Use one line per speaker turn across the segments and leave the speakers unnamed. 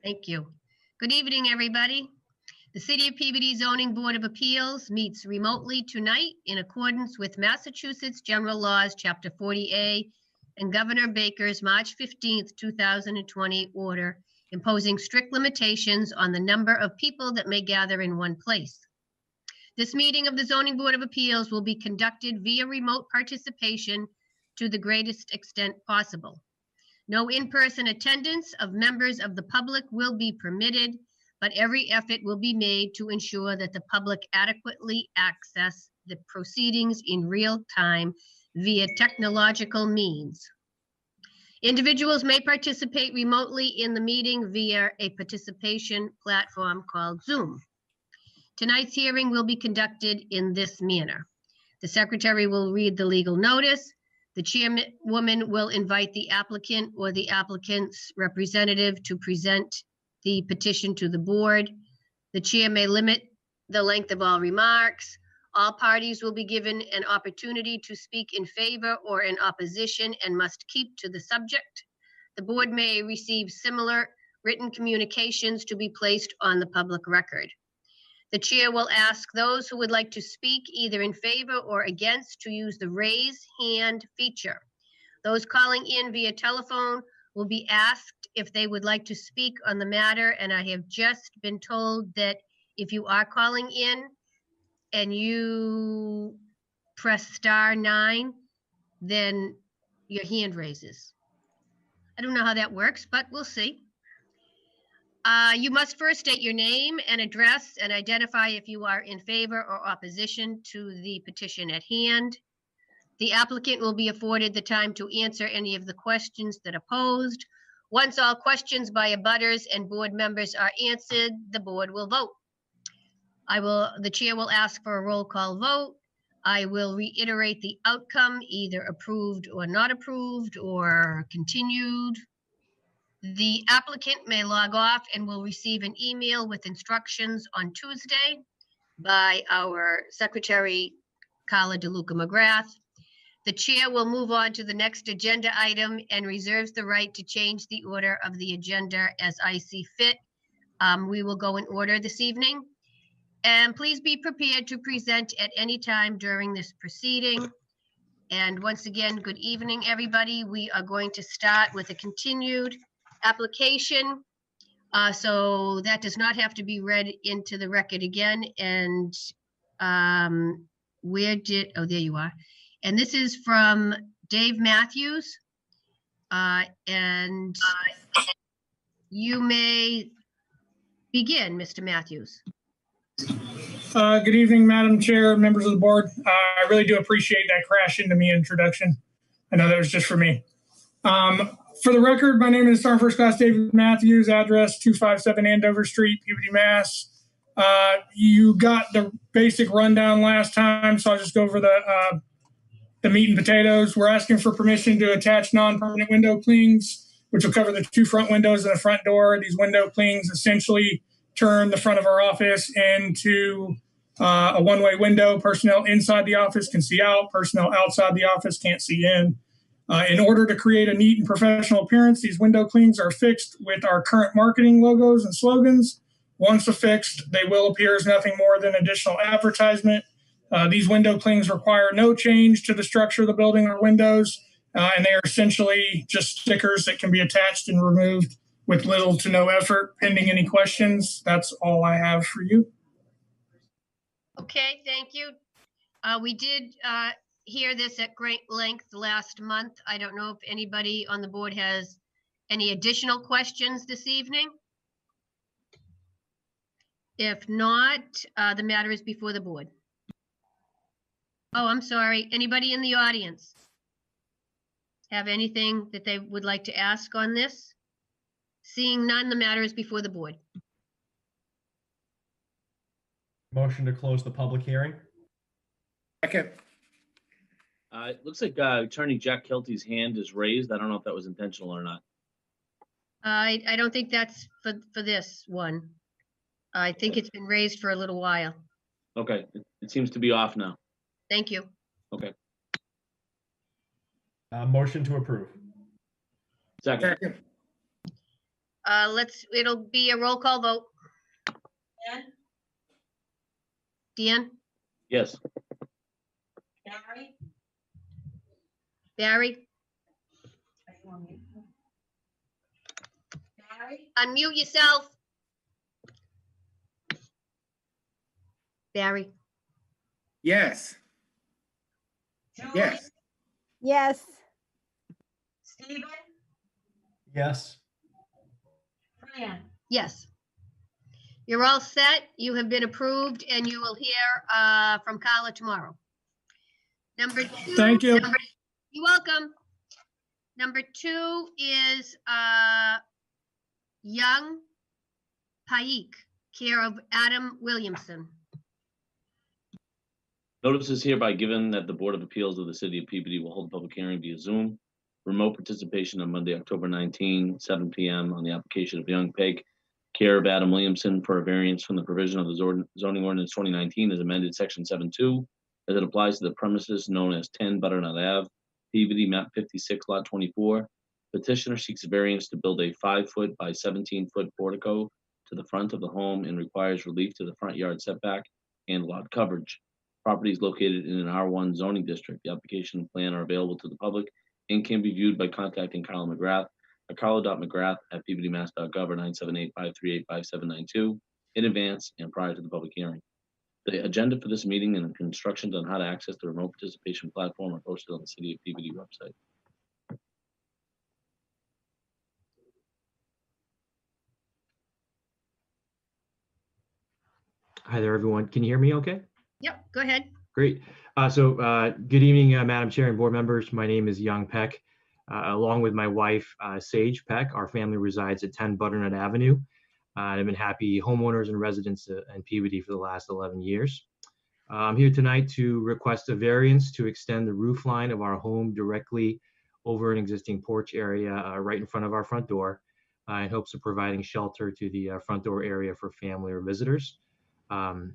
Thank you. Good evening, everybody. The City of Peabody Zoning Board of Appeals meets remotely tonight in accordance with Massachusetts General Laws, Chapter 40A, and Governor Baker's March 15th, 2020 order imposing strict limitations on the number of people that may gather in one place. This meeting of the Zoning Board of Appeals will be conducted via remote participation to the greatest extent possible. No in-person attendance of members of the public will be permitted, but every effort will be made to ensure that the public adequately access the proceedings in real time via technological means. Individuals may participate remotely in the meeting via a participation platform called Zoom. Tonight's hearing will be conducted in this manner. The secretary will read the legal notice. The chairwoman will invite the applicant or the applicant's representative to present the petition to the board. The chair may limit the length of all remarks. All parties will be given an opportunity to speak in favor or in opposition and must keep to the subject. The board may receive similar written communications to be placed on the public record. The chair will ask those who would like to speak either in favor or against to use the raise hand feature. Those calling in via telephone will be asked if they would like to speak on the matter, and I have just been told that if you are calling in and you press *9, then your hand raises. I don't know how that works, but we'll see. You must first state your name and address and identify if you are in favor or opposition to the petition at hand. The applicant will be afforded the time to answer any of the questions that are posed. Once all questions by abutters and board members are answered, the board will vote. The chair will ask for a roll call vote. I will reiterate the outcome, either approved or not approved or continued. The applicant may log off and will receive an email with instructions on Tuesday by our secretary, Carla DeLuca McGrath. The chair will move on to the next agenda item and reserves the right to change the order of the agenda as I see fit. We will go in order this evening. And please be prepared to present at any time during this proceeding. And once again, good evening, everybody. We are going to start with a continued application. So that does not have to be read into the record again. And oh, there you are. And this is from Dave Matthews. And you may begin, Mr. Matthews.
Good evening, Madam Chair, members of the board. I really do appreciate that crash into me introduction. I know that was just for me. For the record, my name is Sergeant First Class David Matthews, address 257 Andover Street, Peabody, Mass. You got the basic rundown last time, so I'll just go over the meat and potatoes. We're asking for permission to attach non-permanent window clings, which will cover the two front windows and the front door. These window clings essentially turn the front of our office into a one-way window. Personnel inside the office can see out. Personnel outside the office can't see in. In order to create a neat and professional appearance, these window clings are fixed with our current marketing logos and slogans. Once affixed, they will appear as nothing more than additional advertisement. These window clings require no change to the structure of the building or windows, and they are essentially just stickers that can be attached and removed with little to no effort. Pending any questions, that's all I have for you.
Okay, thank you. We did hear this at great length last month. I don't know if anybody on the board has any additional questions this evening. If not, the matter is before the board. Oh, I'm sorry. Anybody in the audience have anything that they would like to ask on this? Seeing none, the matter is before the board.
Motion to close the public hearing.
Second.
It looks like Attorney Jack Kelty's hand is raised. I don't know if that was intentional or not.
I don't think that's for this one. I think it's been raised for a little while.
Okay, it seems to be off now.
Thank you.
Okay.
Motion to approve.
Second.
It'll be a roll call vote. Dan?
Yes.
Barry? Unmute yourself. Barry?
Yes. Yes.
Yes.
Stephen?
Yes.
Fran?
Yes. You're all set. You have been approved, and you will hear from Carla tomorrow. Number two.
Thank you.
You're welcome. Number 2 is Young Paik, care of Adam Williamson.
Notice is hereby given that the Board of Appeals of the City of Peabody will hold a public hearing via Zoom. Remote participation on Monday, October 19, 7 p.m. on the application of Young Paik, care of Adam Williamson for a variance from the provision of the zoning ordinance 2019 as amended section 7.2 as it applies to the premises known as 10 Butternut Ave, Peabody, map 56, lot 24. Petitioner seeks a variance to build a 5-foot by 17-foot portico to the front of the home and requires relief to the front yard setback and lot coverage. Property is located in an R1 zoning district. The application and plan are available to the public and can be viewed by contacting Carla McGrath at carla.mcgrath@peabodymass.gov or 978-538-5792 in advance and prior to the public hearing. The agenda for this meeting and instructions on how to access the remote participation platform are posted on the City of Peabody website.
Hi there, everyone. Can you hear me okay?
Yep, go ahead.
Great. Good evening, Madam Chair and board members. My name is Young Peck. Along with my wife, Sage Peck, our family resides at 10 Butternut Avenue. And I've been happy homeowners and residents in Peabody for the last 11 years. I'm here tonight to request a variance to extend the roof line of our home directly over an existing porch area right in front of our front door in hopes of providing shelter to the front door area for family or visitors. Of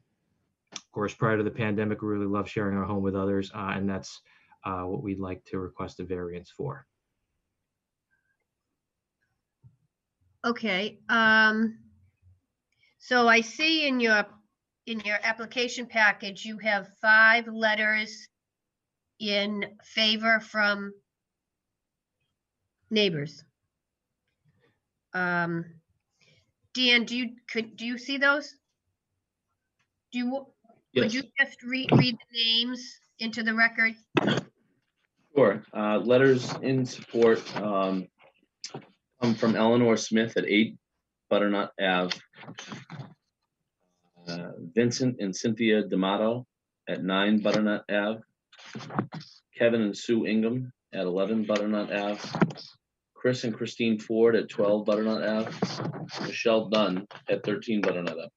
course, prior to the pandemic, we really love sharing our home with others, and that's what we'd like to request a variance for.
Okay. So I see in your application package, you have 5 letters in favor from neighbors. Dan, do you see those? Could you just read the names into the record?
Sure. Letters in support come from Eleanor Smith at 8 Butternut Ave, Vincent and Cynthia D'Amato at 9 Butternut Ave, Kevin and Sue Ingham at 11 Butternut Ave, Chris and Christine Ford at 12 Butternut Ave, Michelle Dunn at 13 Butternut Ave.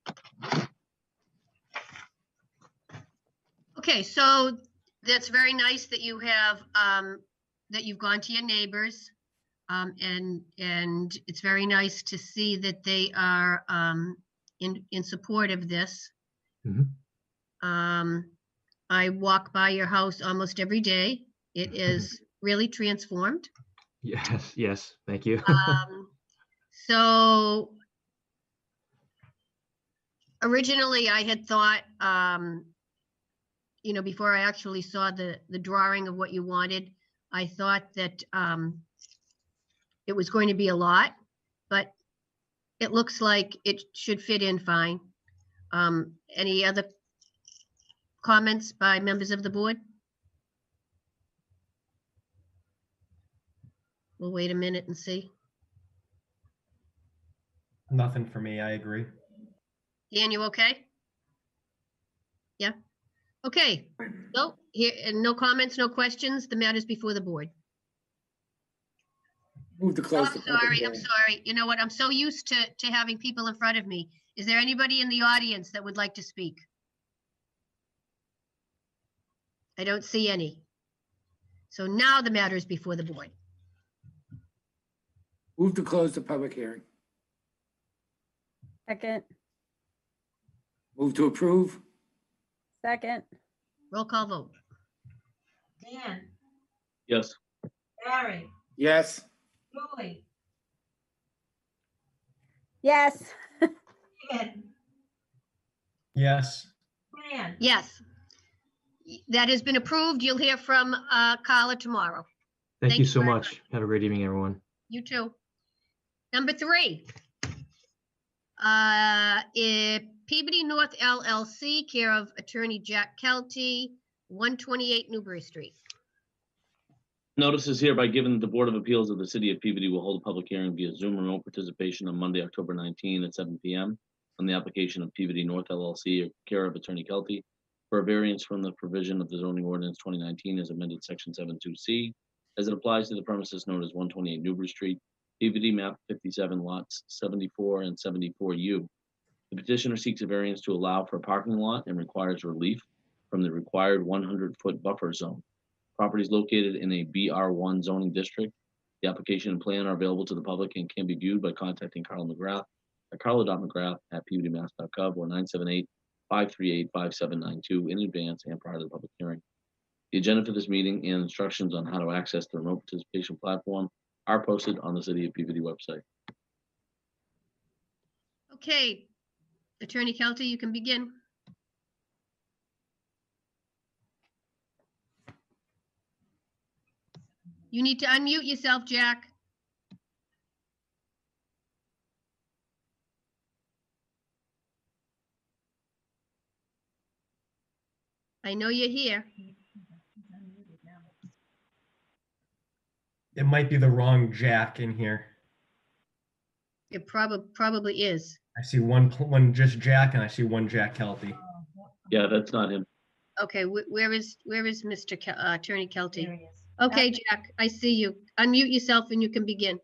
Okay, so that's very nice that you have that you've gone to your neighbors, and it's very nice to see that they are in support of this.
Mm-hmm.
I walk by your house almost every day. It is really transformed.
Yes, thank you.
So originally I had thought, before I actually saw the drawing of what you wanted, I thought that it was going to be a lot, but it looks like it should fit in fine. Any other comments by members of the board? We'll wait a minute and see.
Nothing for me. I agree.
Dan, you okay? Yeah. Okay. No, no comments, no questions. The matter's before the board.
Move to close
I'm
the public
sorry.
hearing.
I'm sorry. You know what? I'm so used to having people in front of me. Is there anybody in the audience that would like to speak? I don't see any. So now the matter is before the board.
Move to close the public hearing.
Second.
Move to approve.
Second.
Roll call vote.
Dan?
Yes.
Barry?
Yes.
Julie?
Yes.
Stephen,
Yes.
Fran,
Yes. That has been approved. You'll hear from Carla tomorrow.
Thank
Thank
you
you
so
very
much. Have a great evening, everyone.
You too. Number 3. Peabody North LLC, care of Attorney Jack Kelty, 128 Newbury Street.
Notice is hereby given that the Board of Appeals of the City of Peabody will hold a public hearing via Zoom remote participation on Monday, October 19 at 7 p.m. on the application of Peabody North LLC, care of Attorney Kelty, for a variance from the provision of the zoning ordinance 2019 as amended Section 72C, as it applies to the premises known as 128 Newbury Street, Peabody map 57 lots 74 and 74U. The petitioner seeks a variance to allow for a parking lot and requires relief from the required 100-foot buffer zone. Property is located in a BR1 zoning district. The application and plan are available to the public and can be viewed by contacting Carla McGrath at carla.mcgrath@peabodymass.gov or 978-538-5792 in advance and prior to the public hearing. The agenda for this meeting and instructions on how to access the remote participation platform are posted on the City of Peabody website.
Okay, Attorney Kelty, you can begin. You need to unmute yourself, Jack. I know you're here.
It might be the wrong Jack in here.
It probably is.
I see one just Jack, and I see one Jack Kelty.
Yeah, that's not him.
Okay, where is Mr. Attorney Kelty?
there he is.
Okay, Jack, I see you. Unmute yourself and you can begin.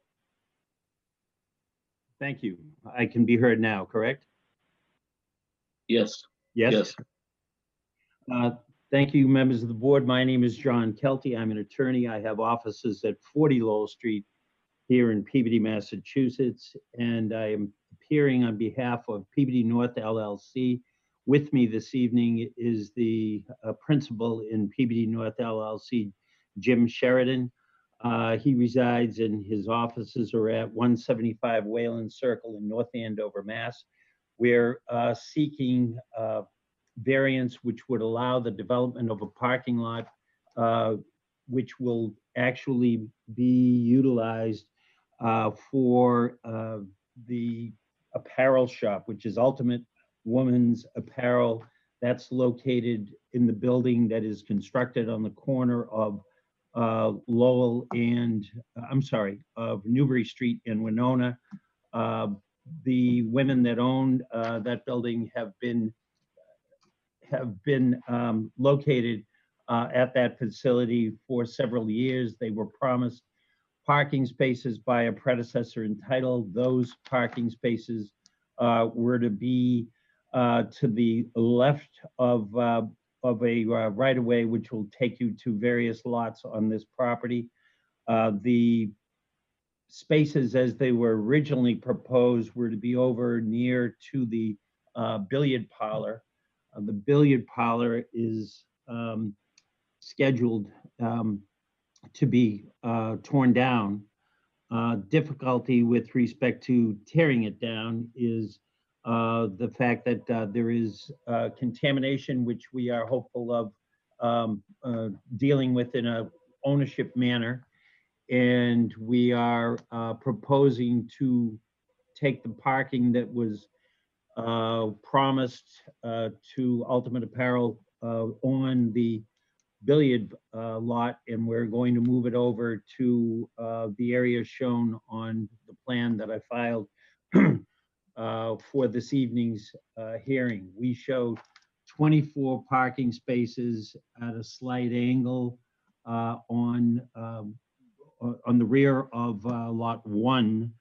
Thank you. I can be heard now, correct?
Yes.
Yes.
Yes.
Thank you, members of the board. My name is John Kelty. I'm an attorney. I have offices at 40 Lowell Street here in Peabody, Massachusetts, and I am appearing on behalf of Peabody North LLC. With me this evening is the principal in Peabody North LLC, Jim Sheridan. He resides in his offices are at 175 Wayland Circle in North Andover, Mass. We're seeking variance which would allow the development of a parking lot which will actually be utilized for the apparel shop, which is Ultimate Women's Apparel. That's located in the building that is constructed on the corner of Lowell and, of Newbury Street in Winona. The women that owned that building have been located at that facility for several years. They were promised parking spaces by a predecessor entitled. Those parking spaces were to be to the left of a right-of-way, which will take you to various lots on this property. The spaces as they were originally proposed were to be over near to the billiard parlor. The billiard parlor is scheduled to be torn down. Difficulty with respect to tearing it down is the fact that there is contamination, which we are hopeful of dealing with in a ownership manner. And we are proposing to take the parking that was promised to Ultimate Apparel on the billiard lot, and we're going to move it over to the area shown on the plan that I filed for this evening's hearing. We show 24 parking spaces at a slight angle on the rear of lot 1.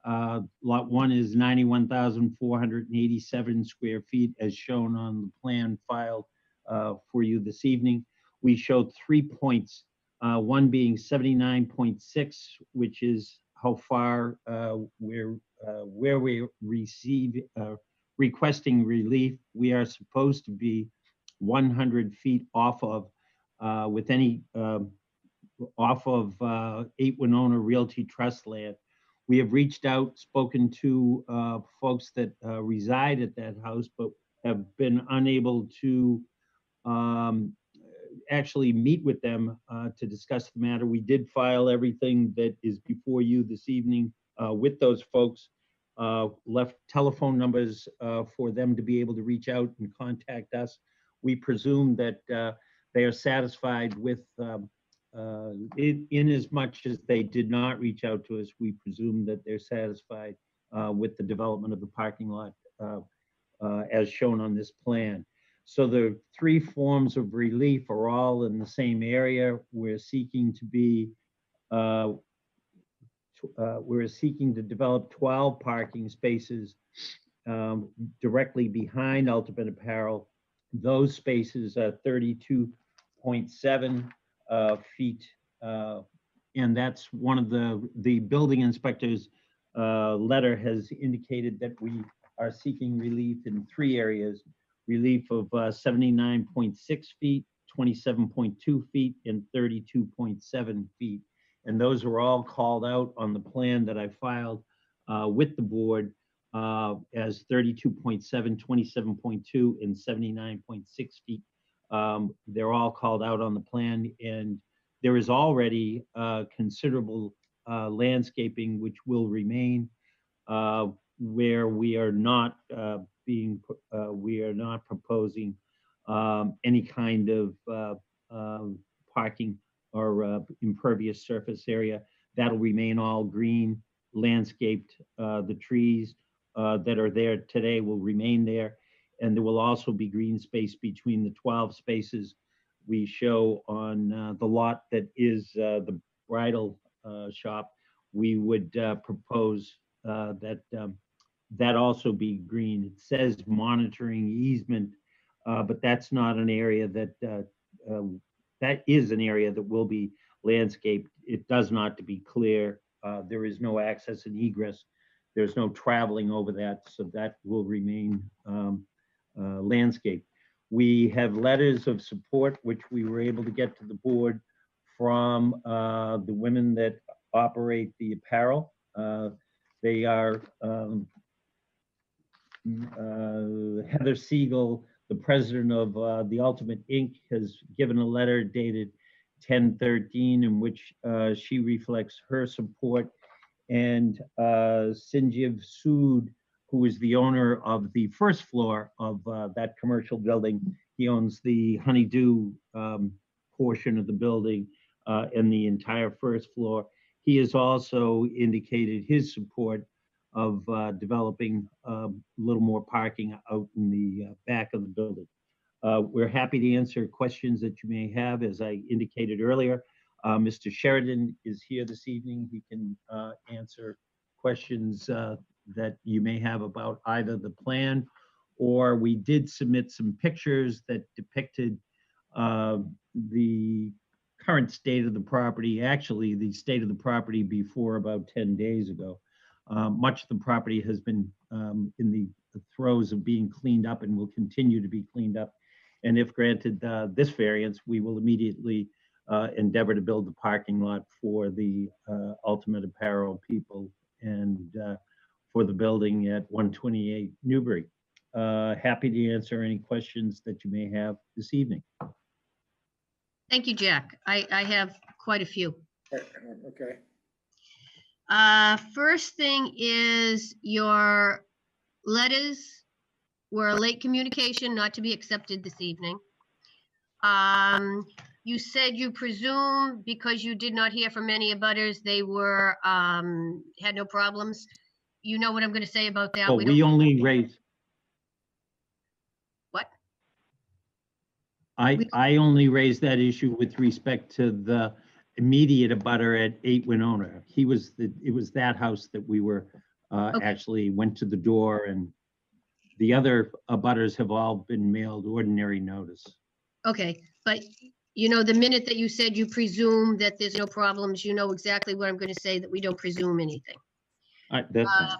Lot 1 is 91,487 square feet as shown on the plan filed for you this evening. We showed 3 points, one being 79.6, which is how far where we requesting relief. We are supposed to be 100 feet off of off of 8 Winona Realty Trust land. We have reached out, spoken to folks that reside at that house, but have been unable to actually meet with them to discuss the matter. We did file everything that is before you this evening with those folks, left telephone numbers for them to be able to reach out and contact us. We presume that they are satisfied with, in as much as they did not reach out to us, we presume that they're satisfied with the development of the parking lot as shown on this plan. So the three forms of relief are all in the same area. We're seeking to be, we're seeking to develop 12 parking spaces directly behind Ultimate Apparel. Those spaces are 32.7 feet. And that's one of the building inspector's letter has indicated that we are seeking relief in three areas. Relief of 79.6 feet, 27.2 feet, and 32.7 feet. And those were all called out on the plan that I filed with the board as 32.7, 27.2, and 79.6 feet. They're all called out on the plan, and there is already considerable landscaping which will remain where we are not we are not proposing any kind of parking or impervious surface area. That'll remain all green, landscaped. The trees that are there today will remain there. And there will also be green space between the 12 spaces we show on the lot that is the bridal shop. We would propose that also be green. It says monitoring easement, but that's not an area that, that is an area that will be landscaped. It does not, to be clear. There is no access and egress. There's no traveling over that, so that will remain landscaped. We have letters of support, which we were able to get to the board from the women that operate the apparel. They are Heather Siegel, the president of the Ultimate Inc., has given a letter dated 10/13 in which she reflects her support. And Sanjeev Sood, who is the owner of the first floor of that commercial building, he owns the Honeydew portion of the building and the entire first floor. He has also indicated his support of developing a little more parking out in the back of the building. We're happy to answer questions that you may have. As I indicated earlier, Mr. Sheridan is here this evening. He can answer questions that you may have about either the plan, or we did submit some pictures that depicted the current state of the property, actually the state of the property before about 10 days ago. Much of the property has been in the throes of being cleaned up and will continue to be cleaned up. And if granted this variance, we will immediately endeavor to build the parking lot for the Ultimate Apparel people and for the building at 128 Newbury. Happy to answer any questions that you may have this evening.
Thank you, Jack. I have quite a few.
Okay.
First thing is your letters were a late communication, not to be accepted this evening. You said you presume because you did not hear from any abutters, they were, had no problems. You know what I'm going to say about that?
Oh, we only raised.
What?
I only raised that issue with respect to the immediate abutter at 8 Winona. It was that house that we were actually went to the door, and the other abutters have all been mailed ordinary notice.
Okay, but you know, the minute that you said you presume that there's no problems, you know exactly what I'm going to say, that we don't presume anything.
That's fine.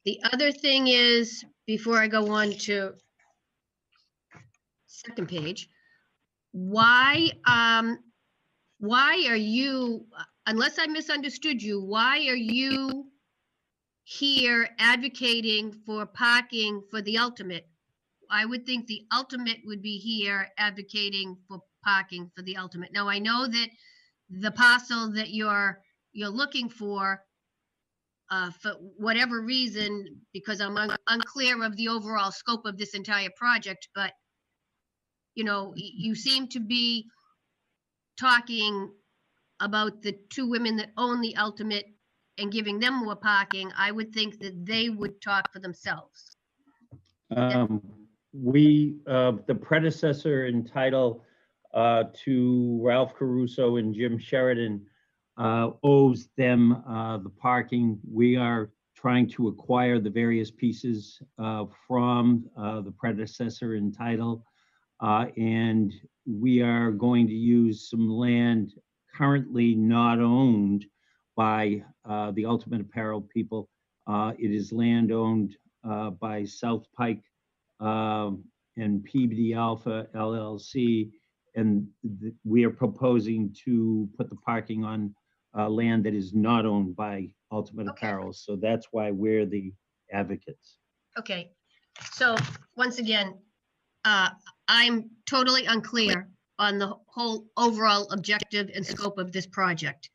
The other thing is, before I go on to second page, why are you, unless I misunderstood you, why are you here advocating for parking for the ultimate. I would think the ultimate would be here advocating for parking for the ultimate. Now, I know that the parcel that you're looking for whatever reason, because I'm unclear of the overall scope of this entire project, but you know, you seem to be talking about the two women that own the ultimate and giving them more parking. I would think that they would talk for themselves.
The predecessor in title to Ralph Caruso and Jim Sheridan owes them the parking. We are trying to acquire the various pieces from the predecessor in title. And we are going to use some land currently not owned by the Ultimate Apparel people. It is land owned by South Pike and PBD Alpha LLC. And we are proposing to put the parking on land that is not owned by Ultimate
Okay.
Apparel. So that's why we're the advocates.
Okay, so once again, I'm totally unclear on the whole overall objective and scope of this project.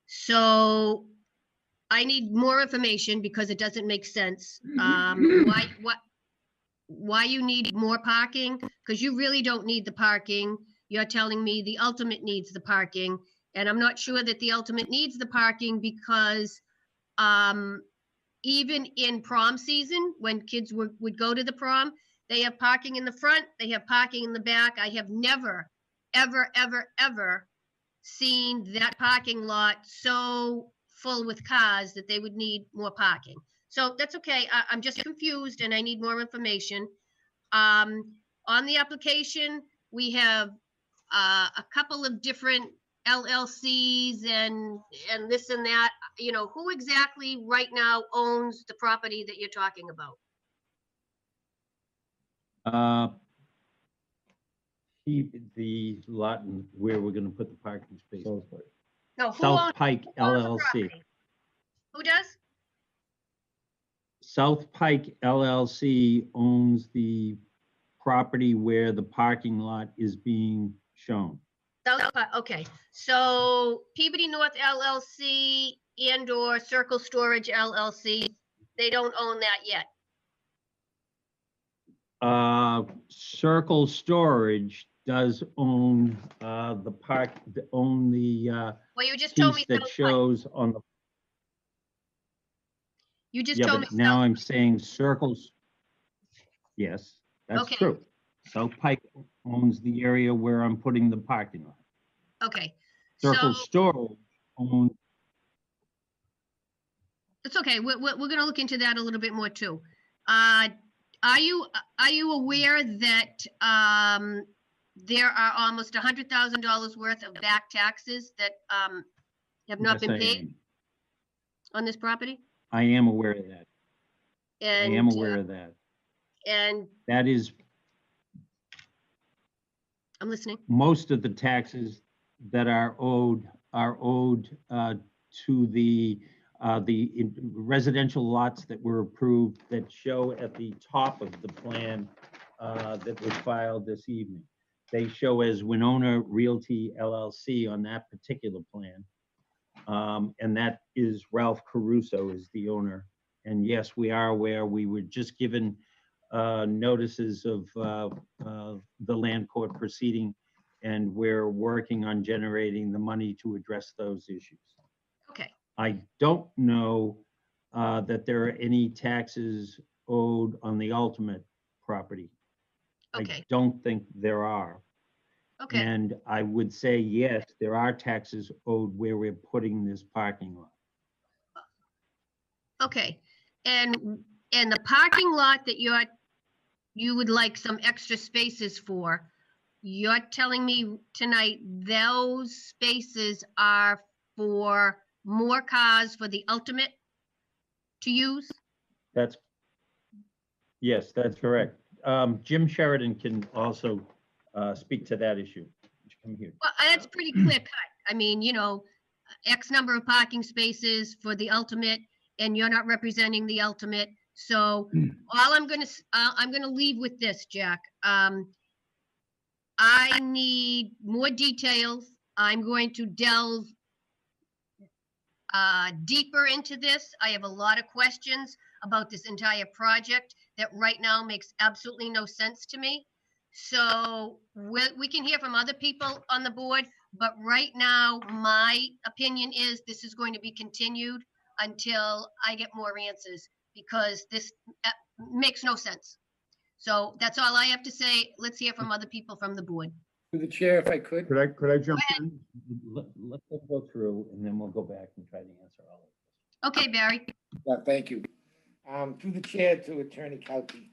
So I need more information because it doesn't make sense. Why you need more parking? Because you really don't need the parking. You're telling me the ultimate needs the parking, and I'm not sure that the ultimate needs the parking because even in prom season, when kids would go to the prom, they have parking in the front, they have parking in the back. I have never, ever, ever, ever seen that parking lot so full with cars that they would need more parking. So that's okay. I'm just confused and I need more information. On the application, we have a couple of different LLCs and this and that. You know, who exactly right now owns the property that you're talking about?
The lot and where we're going to put the parking space.
No, who
South
owns
Pike
the
LLC.
property? Who does?
South Pike LLC owns the property where the parking lot is being shown.
Okay, so Peabody North LLC and/or Circle Storage LLC, they don't own that yet.
Circle Storage does own the park, own the
Well, you just told me
piece that
South Pike.
shows on the.
You just
Yeah,
told me.
but now
South-
I'm saying Circles. Yes, that's
Okay.
true. South Pike owns the area where I'm putting the parking lot.
Okay,
Circle
so
Storage owns.
it's okay. We're gonna look into that a little bit more too. Are you aware that there are almost $100,000 worth of back taxes that have not
Yes,
been
I
paid
am.
on this property?
I am aware of that. I
And
am aware of that.
and
That is
I'm listening.
most of the taxes that are owed to the residential lots that were approved that show at the top of the plan that was filed this evening. They show as Winona Realty LLC on that particular plan. And that is Ralph Caruso is the owner. And yes, we are aware, we were just given notices of the land court proceeding, and we're working on generating the money to address those issues.
Okay,
I don't know that there are any taxes owed on the ultimate property.
okay,
I don't think there are.
okay,
And I would say, yes, there are taxes owed where we're putting this parking lot.
okay. And the parking lot that you would like some extra spaces for, you're telling me tonight those spaces are for more cars for the ultimate to use?
Yes, that's correct. Jim Sheridan can also speak to that issue. Come here.
Well, that's pretty clear cut. I mean, you know, X number of parking spaces for the ultimate, and you're not representing the ultimate. So all I'm gonna leave with this, Jack. I need more details. I'm going to delve deeper into this. I have a lot of questions about this entire project that right now makes absolutely no sense to me. So we can hear from other people on the board, but right now, my opinion is this is going to be continued until I get more answers, because this makes no sense. So that's all I have to say. Let's hear from other people from the board.
To the chair, if I could.
Could I jump in? Let's go through and then we'll go back and try to answer all of this.
Okay, Barry.
Yeah, thank you. Through the chair to Attorney Kelty.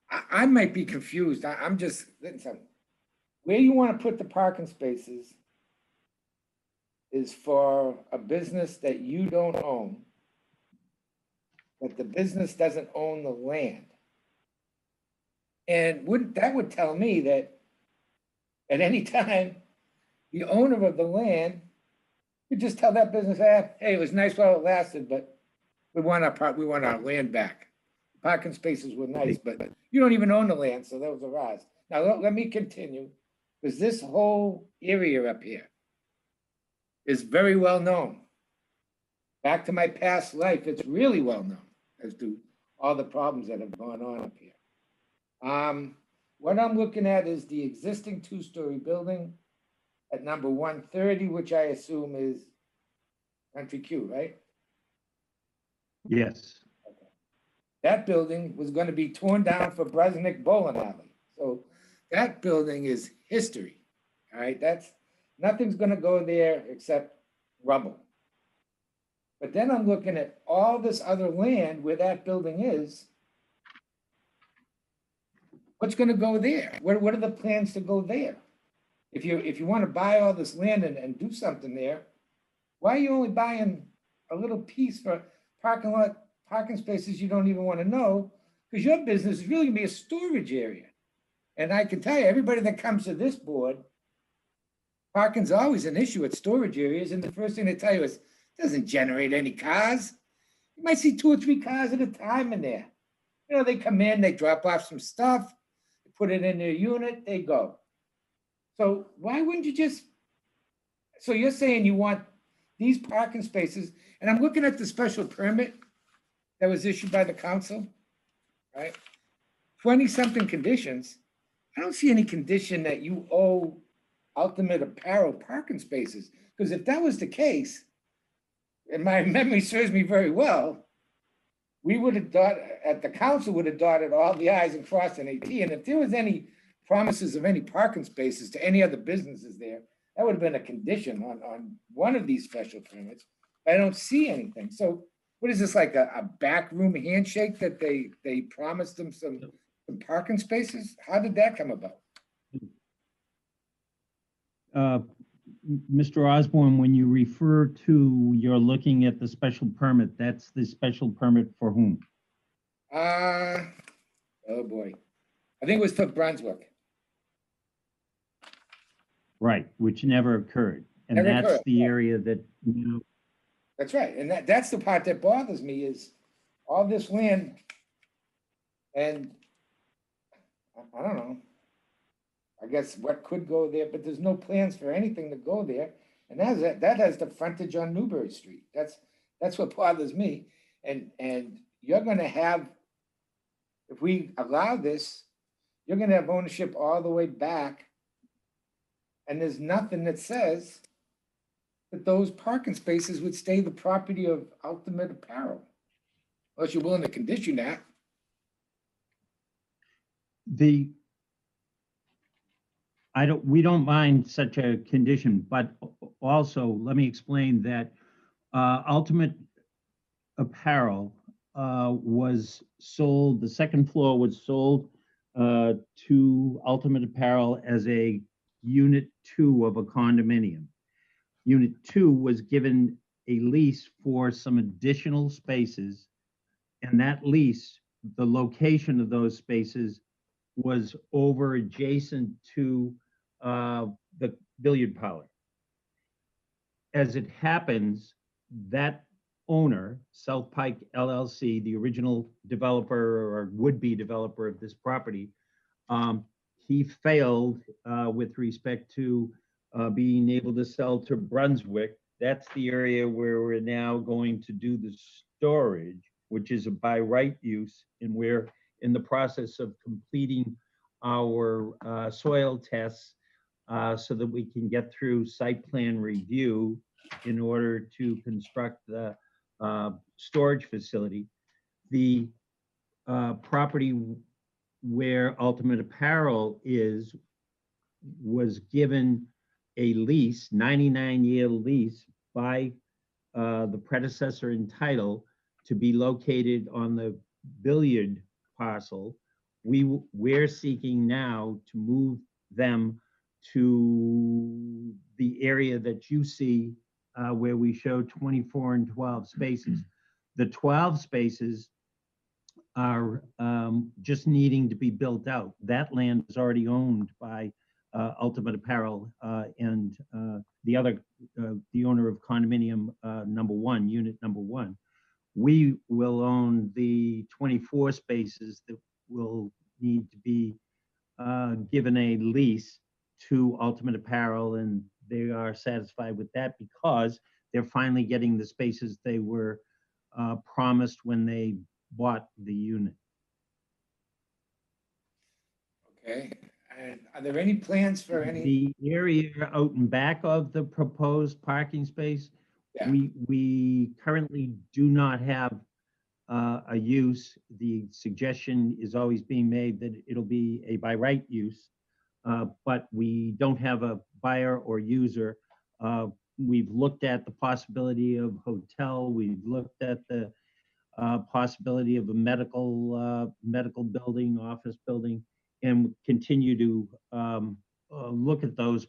I might be confused. I'm just, listen, where you want to put the parking spaces is for a business that you don't own, that the business doesn't own the land. And that would tell me that at any time, the owner of the land could just tell that business, hey, it was nice while it lasted, but we want our land back. Parking spaces were nice, but you don't even own the land, so those are ours. Now, let me continue, because this whole area up here is very well known. Back to my past life, it's really well known as to all the problems that have gone on up here. What I'm looking at is the existing two-story building at number 130, which I assume is Country Q, right?
Yes.
That building was going to be torn down for Bresnik Bowling Alley. So that building is history. All right, nothing's going to go there except rubble. But then I'm looking at all this other land where that building is. What's going to go there? What are the plans to go there? If you want to buy all this land and do something there, why are you only buying a little piece for parking spaces you don't even want to know? Because your business is really going to be a storage area. And I can tell you, everybody that comes to this board, parking's always an issue at storage areas. And the first thing they tell you is, it doesn't generate any cars. You might see 2 or 3 cars at a time in there. You know, they come in, they drop off some stuff, they put it in their unit, they go. So why wouldn't you just, so you're saying you want these parking spaces, and I'm looking at the special permit that was issued by the council, right? 20-something conditions. I don't see any condition that you owe Ultimate Apparel parking spaces, because if that was the case, and my memory serves me very well, we would have the council would have dotted all the i's and crossed an T. And if there was any promises of any parking spaces to any other businesses there, that would have been a condition on one of these special permits. But I don't see anything. So what is this, like a backroom handshake that they promised them some parking spaces? How did that come about?
Mr. Osborne, when you refer to you're looking at the special permit, that's the special permit for whom?
Oh boy. I think it was for Brunswick.
Right, which never occurred. And
Never
that's
occurred,
the area that, you know,
That's right. And that's the part that bothers me is all this land. And I don't know, I guess what could go there, but there's no plans for anything to go there. And that has the frontage on Newbury Street. That's what bothers me. And you're going to have, if we allow this, you're going to have ownership all the way back. And there's nothing that says that those parking spaces would stay the property of Ultimate Apparel. Unless you're willing to condition that.
we don't mind such a condition, but also let me explain that Ultimate Apparel was sold, the second floor was sold to Ultimate Apparel as a unit 2 of a condominium. Unit 2 was given a lease for some additional spaces, and that lease, the location of those spaces was over adjacent to the billiard parlor. as it happens, that owner, South Pike LLC, the original developer or would-be developer of this property, he failed with respect to being able to sell to Brunswick. That's the area where we're now going to do the storage, which is a by right use, and we're in the process of completing our soil tests so that we can get through site plan review in order to construct the storage facility. The property where Ultimate Apparel was given a lease, 99-year lease by the predecessor in title to be located on the billiard parcel. We're seeking now to move them to the area that you see where we show 24 and 12 spaces. The 12 spaces are just needing to be built out. That land is already owned by Ultimate Apparel and the owner of condominium number 1, unit number 1. We will own the 24 spaces that will need to be given a lease to Ultimate Apparel, and they are satisfied with that because they're finally getting the spaces they were promised when they bought the unit.
Okay, and are there any plans for any?
The area out and back of the proposed parking space,
Yeah.
we currently do not have a use. The suggestion is always being made that it'll be a by right use, but we don't have a buyer or user. We've looked at the possibility of hotel. We've looked at the possibility of a medical building, office building, and continue to look at those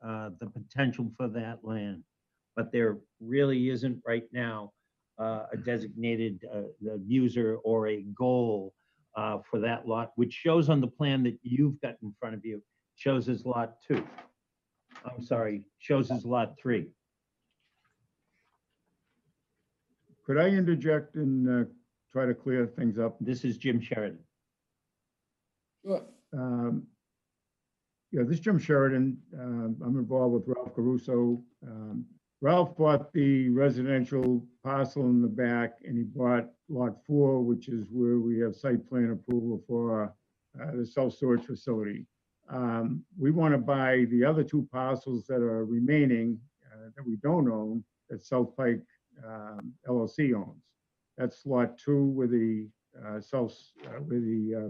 the potential for that land. But there really isn't right now a designated user or a goal for that lot, which shows on the plan that you've got in front of you, shows as lot 2. I'm sorry, shows as lot 3.
Could I interject and try to clear things up?
This is Jim Sheridan.
Sure.
Yeah, this is Jim Sheridan. I'm involved with Ralph Caruso. Ralph bought the residential parcel in the back, and he bought lot 4, which is where we have site plan approval for the self-storage facility. We want to buy the other 2 parcels that are remaining that we don't own, that South Pike LLC owns. That's lot 2 where the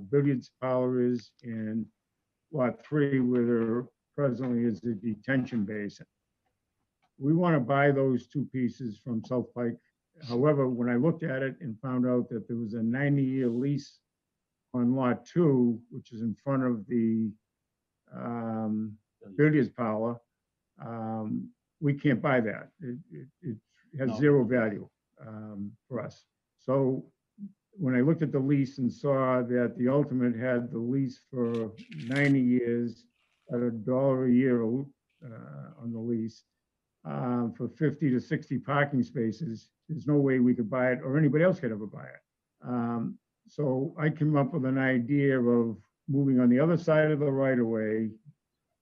billiards parlor is, and lot 3 where there presently is the detention basin. We want to buy those 2 pieces from South Pike. However, when I looked at it and found out that there was a 90-year lease on lot 2, which is in front of the billiards parlor, we can't buy that. It has zero value for us. So when I looked at the lease and saw that the Ultimate had the lease for 90 years at $1 a year on the lease for 50 to 60 parking spaces, there's no way we could buy it or anybody else could ever buy it. So I came up with an idea of moving on the other side of the right-of-way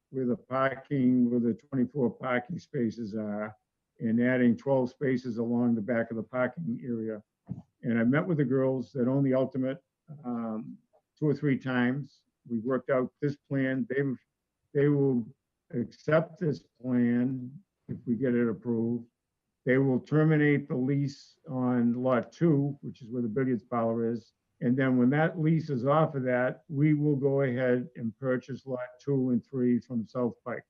where the 24 parking spaces are, and adding 12 spaces along the back of the parking area. And I met with the girls that own the Ultimate 2 or 3 times. We worked out this plan. They will accept this plan if we get it approved. They will terminate the lease on lot 2, which is where the billiards parlor is. And then when that lease is off of that, we will go ahead and purchase lot 2 and 3 from South Pike.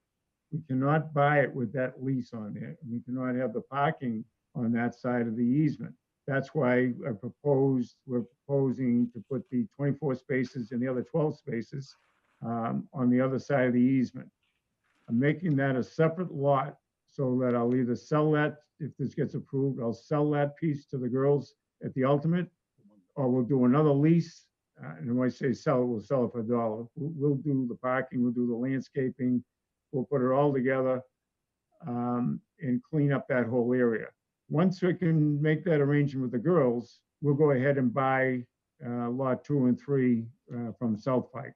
We cannot buy it with that lease on there. We cannot have the parking on that side of the easement. That's why we're proposing to put the 24 spaces and the other 12 spaces on the other side of the easement. I'm making that a separate lot so that I'll either sell that, if this gets approved, I'll sell that piece to the girls at the Ultimate, or we'll do another lease. And when I say sell it, we'll sell it for $1. We'll do the parking, we'll do the landscaping, we'll put it all together. and clean up that whole area. Once we can make that arrangement with the girls, we'll go ahead and buy lot 2 and 3 from South Pike.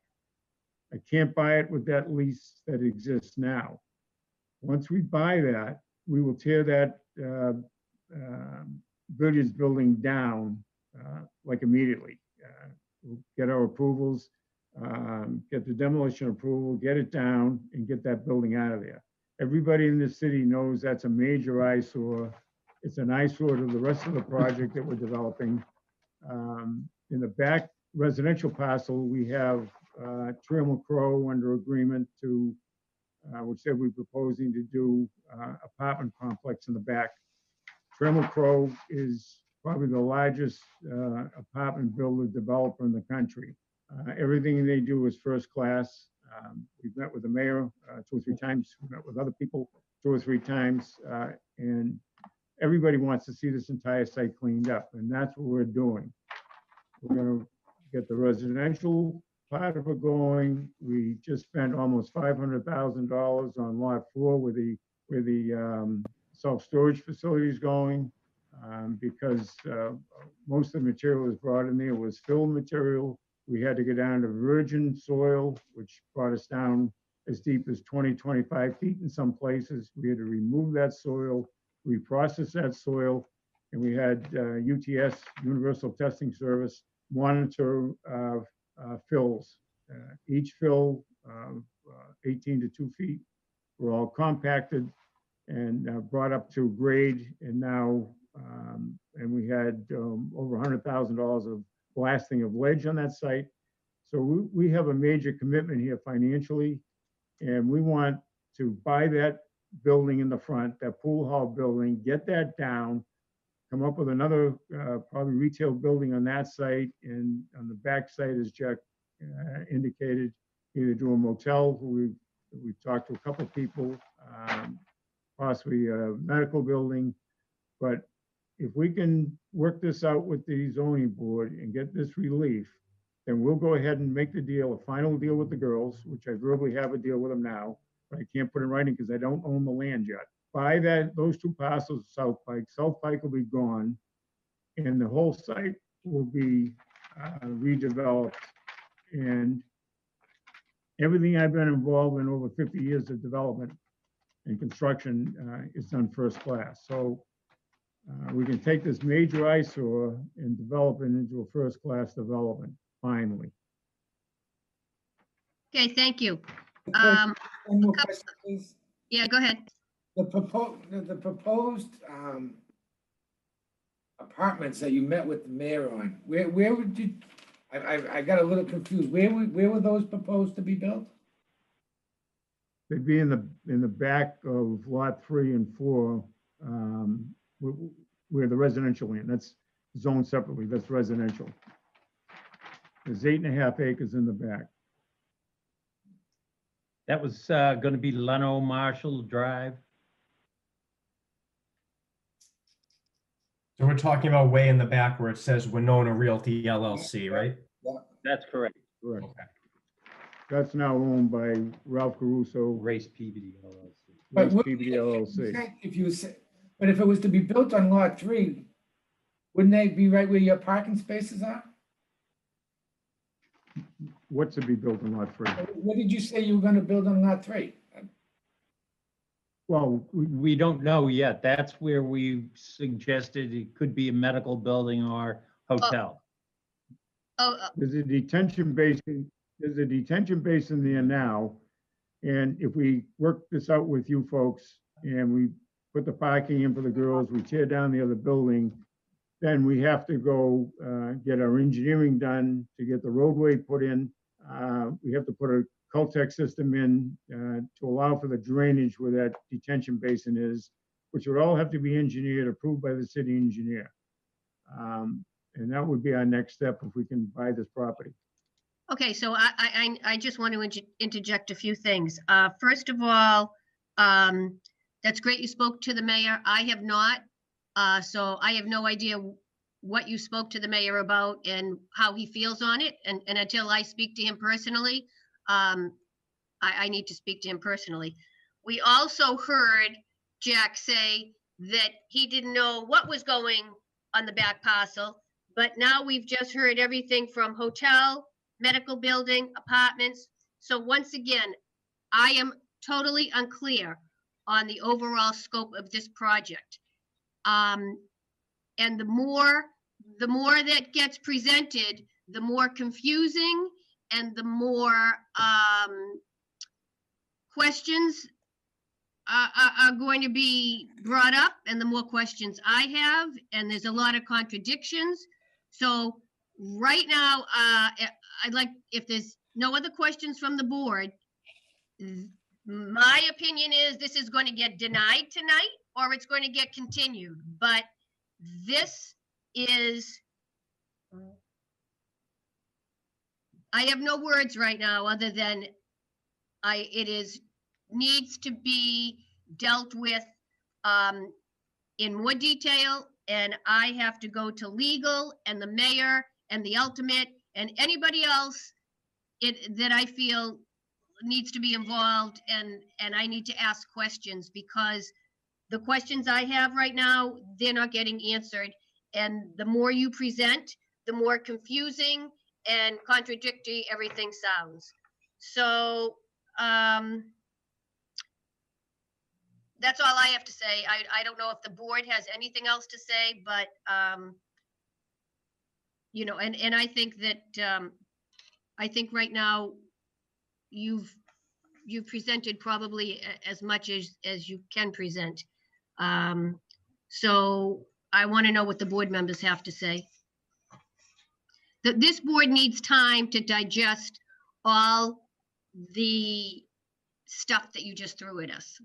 I can't buy it with that lease that exists now. Once we buy that, we will tear that billiards building down like immediately. We'll get our approvals, get the demolition approval, get it down, and get that building out of there. Everybody in the city knows that's a major eyesore. It's an eyesore to the rest of the project that we're developing. In the back residential parcel, we have Trammell Crow under agreement to, which they'll be proposing to do apartment complex in the back. Trammell Crow is probably the largest apartment builder developer in the country. Everything they do is first class. We've met with the mayor 2 or 3 times. We've met with other people 2 or 3 times. And everybody wants to see this entire site cleaned up. And that's what we're doing. We're going to get the residential part of it going. We just spent almost $500,000 on lot 4 where the self-storage facility is going. Because most of the material was brought in there was fill material. We had to get down to virgin soil, which brought us down as deep as 20, 25 feet in some places. We had to remove that soil, reprocess that soil, and we had UTS, Universal Testing Service, monitor fills. Each fill, 18 to 2 feet, were all compacted and brought up to grade, and now, and we had over $100,000 of blasting of ledge on that site. So we have a major commitment here financially, and we want to buy that building in the front, that pool hall building, get that down, come up with another probably retail building on that site, and on the back site, as Jack indicated, either do a motel. We've talked to a couple of people, possibly a medical building, but if we can work this out with the zoning board and get this relief, then we'll go ahead and make the deal, a final deal with the girls, which I verbally have a deal with them now, but I can't put in writing because I don't own the land yet. Buy those 2 parcels of South Pike. South Pike will be gone, and the whole site will be redeveloped. And everything I've been involved in over 50 years of development and construction is done first class. So we can take this major eyesore and develop it into a first-class development, finally.
Okay, thank you.
One more question, please.
Yeah, go ahead.
The proposed apartments that you met with the mayor on, where would you, I got a little confused. Where were those proposed to be built?
They'd be in the back of lot 3 and 4, where the residential land, that's zoned separately, that's residential. There's 8.5 acres in the back.
That was going to be Leno Marshall Drive.
So we're talking about way in the back where it says Winona Realty LLC, right?
That's correct.
Correct.
Okay.
That's now owned by Ralph Caruso,
Race PBD LLC.
But
Race PBD LLC.
But if it was to be built on lot 3, wouldn't they be right where your parking spaces are?
What's to be built in lot 3?
What did you say you were going to build on lot 3?
Well,
We don't know yet. That's where we suggested it could be a medical building or hotel.
there's a detention basin, there now. And if we work this out with you folks and we put the parking in for the girls, we tear down the other building, then we have to go get our engineering done to get the roadway put in. We have to put a Cultec system in to allow for the drainage where that detention basin is, which would all have to be engineered, approved by the city engineer. And that would be our next step if we can buy this property.
Okay, so I just want to interject a few things. First of all, that's great you spoke to the mayor. I have not, so I have no idea what you spoke to the mayor about and how he feels on it. And until I speak to him personally, I need to speak to him personally. We also heard Jack say that he didn't know what was going on the back parcel, but now we've just heard everything from hotel, medical building, apartments. So once again, I am totally unclear on the overall scope of this project. And the more that gets presented, the more confusing and the more questions are going to be brought up, and the more questions I have, and there's a lot of contradictions. So right now, I'd like, if there's no other questions from the board, my opinion is this is going to get denied tonight, or it's going to get continued. But this is, I have no words right now other than needs to be dealt with in more detail, and I have to go to legal and the mayor and the ultimate and anybody else that I feel needs to be involved, and I need to ask questions, because the questions I have right now, they're not getting answered. And the more you present, the more confusing and contradictory everything sounds. So that's all I have to say. I don't know if the board has anything else to say, but you know, and I think that I think right now you've presented probably as much as you can present. So I want to know what the board members have to say. This board needs time to digest all the stuff that you just threw at us.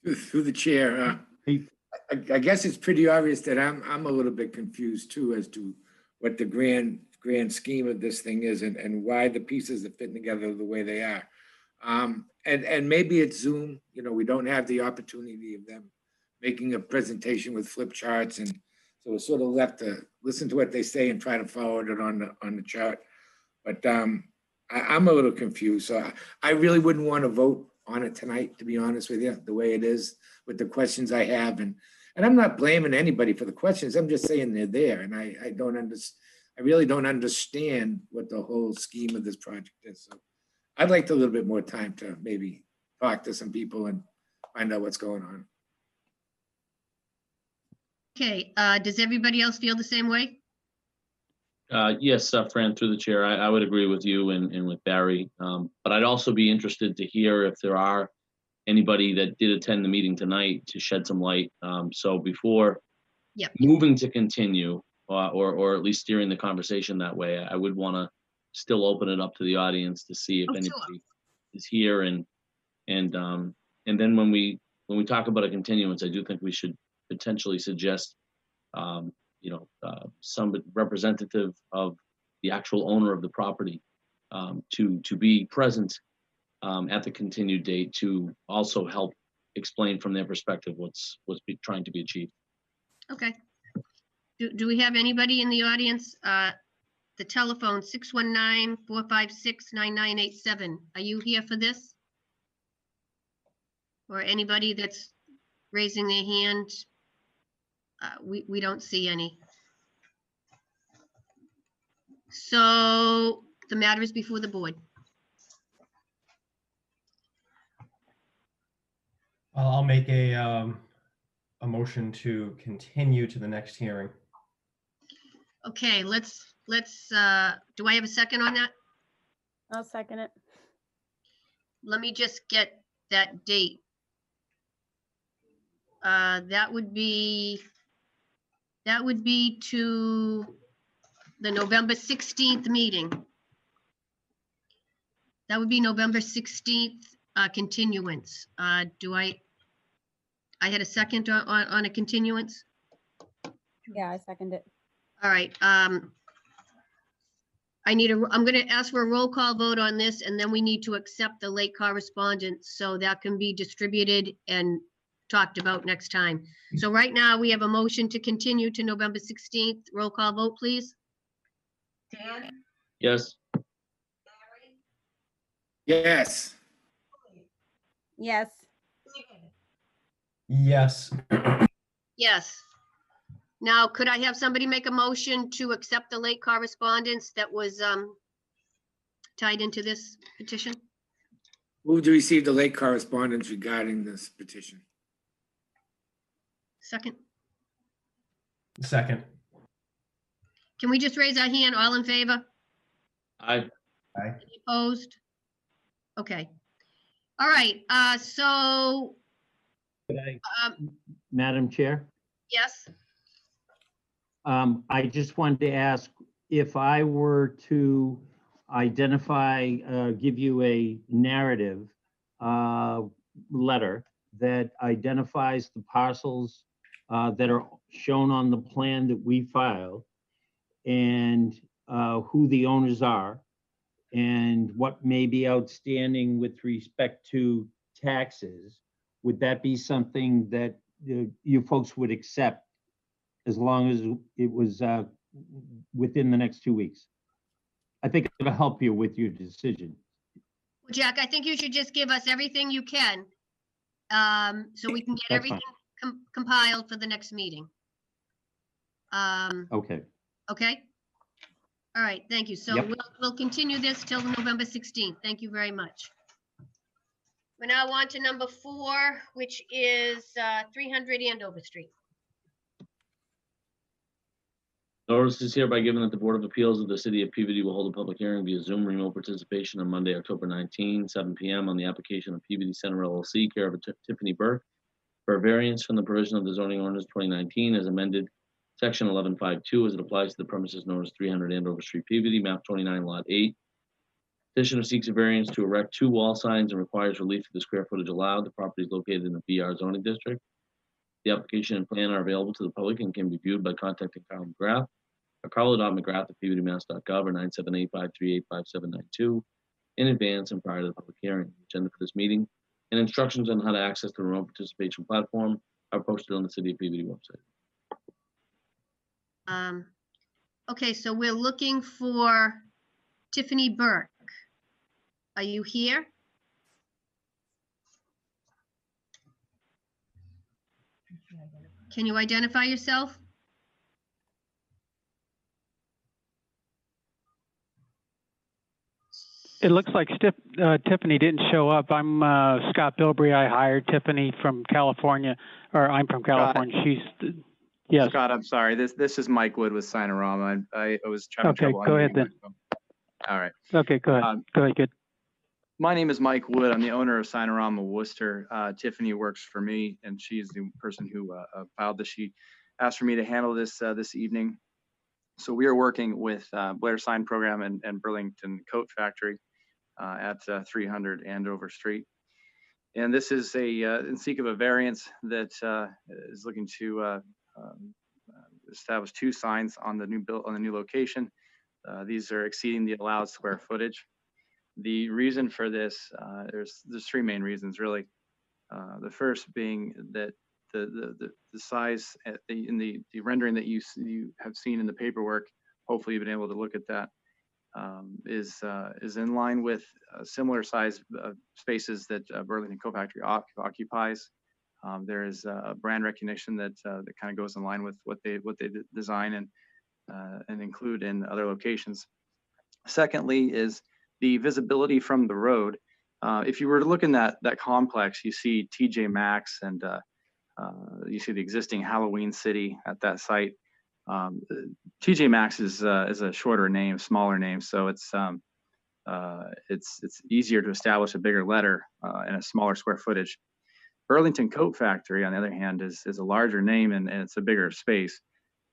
Through the chair, I guess it's pretty obvious that I'm a little bit confused too as to what the grand scheme of this thing is, and why the pieces are fitting together the way they are. And maybe it's Zoom, you know, we don't have the opportunity of them making a presentation with flip charts, and so we're sort of left to listen to what they say and try to follow it on the chart. But I'm a little confused, so I really wouldn't want to vote on it tonight, to be honest with you, the way it is with the questions I have. And I'm not blaming anybody for the questions. I'm just saying they're there, and I really don't understand what the whole scheme of this project is. So I'd like a little bit more time to maybe talk to some people and find out what's going on.
Okay, does everybody else feel the same way?
Yes, Fran, through the chair, I would agree with you and with Barry. But I'd also be interested to hear if there are anybody that did attend the meeting tonight to shed some light. So before moving to continue, or at least steering the conversation that way, I would want to still open it up to the audience to see if anybody is here. And then when we talk about a continuance, I do think we should potentially suggest some representative of the actual owner of the property to be present at the continued date, to also help explain from their perspective what's trying to be achieved.
Okay. Do we have anybody in the audience? The telephone 619-456-9987. Are you here for this? Or anybody that's raising their hand? We don't see any. So the matter is before the board.
I'll make a motion to continue to the next hearing.
Okay, let's do I have a second on that?
I'll second it.
Let me just get that date. That would be to the November 16th meeting. That would be November 16th continuance. Do I had a second on a continuance?
Yeah, I second it.
All right. I'm going to ask for a roll call vote on this, and then we need to accept the late correspondence so that can be distributed and talked about next time. So right now we have a motion to continue to November 16th. Roll call vote, please.
Dan?
Yes.
Yes.
Yes.
David?
Yes.
Yes. Now, could I have somebody make a motion to accept the late correspondence that was tied into this petition?
Move to receive the late correspondence regarding this petition.
Second,
Second.
can we just raise our hand, all in favor?
Aye.
Aye.
Any opposed? Okay. All right, so,
Could I,
um,
Madam Chair?
yes,
I just wanted to ask if I were to identify, give you a narrative letter that identifies the parcels that are shown on the plan that we filed and who the owners are and what may be outstanding with respect to taxes, would that be something that you folks would accept as long as it was within the next 2 weeks? I think it'll help you with your decision.
well, Jack, I think you should just give us everything you can, so we can get
That's fine.
everything compiled for the next meeting.
Okay.
Okay? All right, thank you. So
Yep.
we'll continue this till November 16th. Thank you very much. We're now on to number 4, which is 300 Andover Street.
Notice is hereby given that the Board of Appeals of the City of Peabody will hold a public hearing via Zoom remote participation on Monday, October 19, 7 p.m. on the application of Peabody Center LLC, care of Tiffany Burke, for a variance from the provision of the zoning ordinance 2019 as amended, section 1152, as it applies to the premises known as 300 Andover Street, Peabody, map 29, lot 8. Petitioner seeks a variance to erect 2 wall signs and requires relief of the square footage allowed. The property is located in the BR zoning district. The application and plan are available to the public and can be viewed by contacting Carl McGrath or carlo.mcgrath@peabodymass.gov or 978-538-5792 in advance and prior to the public hearing. The agenda for this meeting and instructions on how to access the remote participation platform are posted on the City of Peabody website.
Okay, so we're looking for Tiffany Burke. Are you here? Can you identify yourself?
It looks like Tiffany didn't show up. I'm Scott Bilbrey. I hired Tiffany from California, or I'm from California. She's, yes.
Scott, I'm sorry. This is Mike Wood with Sinorama. I was having
Okay,
trouble.
go ahead then.
All right.
Okay, go ahead. Go ahead, good.
My name is Mike Wood. I'm the owner of Sinorama Worcester. Tiffany works for me, and she's the person who filed this. She asked for me to handle this this evening. So we are working with Blair Sign Program and Burlington Coat Factory at 300 Andover Street. And this is in seek of a variance that is looking to establish 2 signs on the new location. These are exceeding the allowed square footage. The reason for this, there's 3 main reasons really. The first being that the size in the rendering that you have seen in the paperwork, hopefully you've been able to look at that, is in line with similar size spaces that Burlington Coat Factory occupies. There is a brand recognition that kind of goes in line with what they design and include in other locations. Secondly is the visibility from the road. If you were to look in that complex, you see TJ Maxx and you see the existing Halloween City at that site. TJ Maxx is a shorter name, smaller name, so it's easier to establish a bigger letter and a smaller square footage. Burlington Coat Factory, on the other hand, is a larger name and it's a bigger space,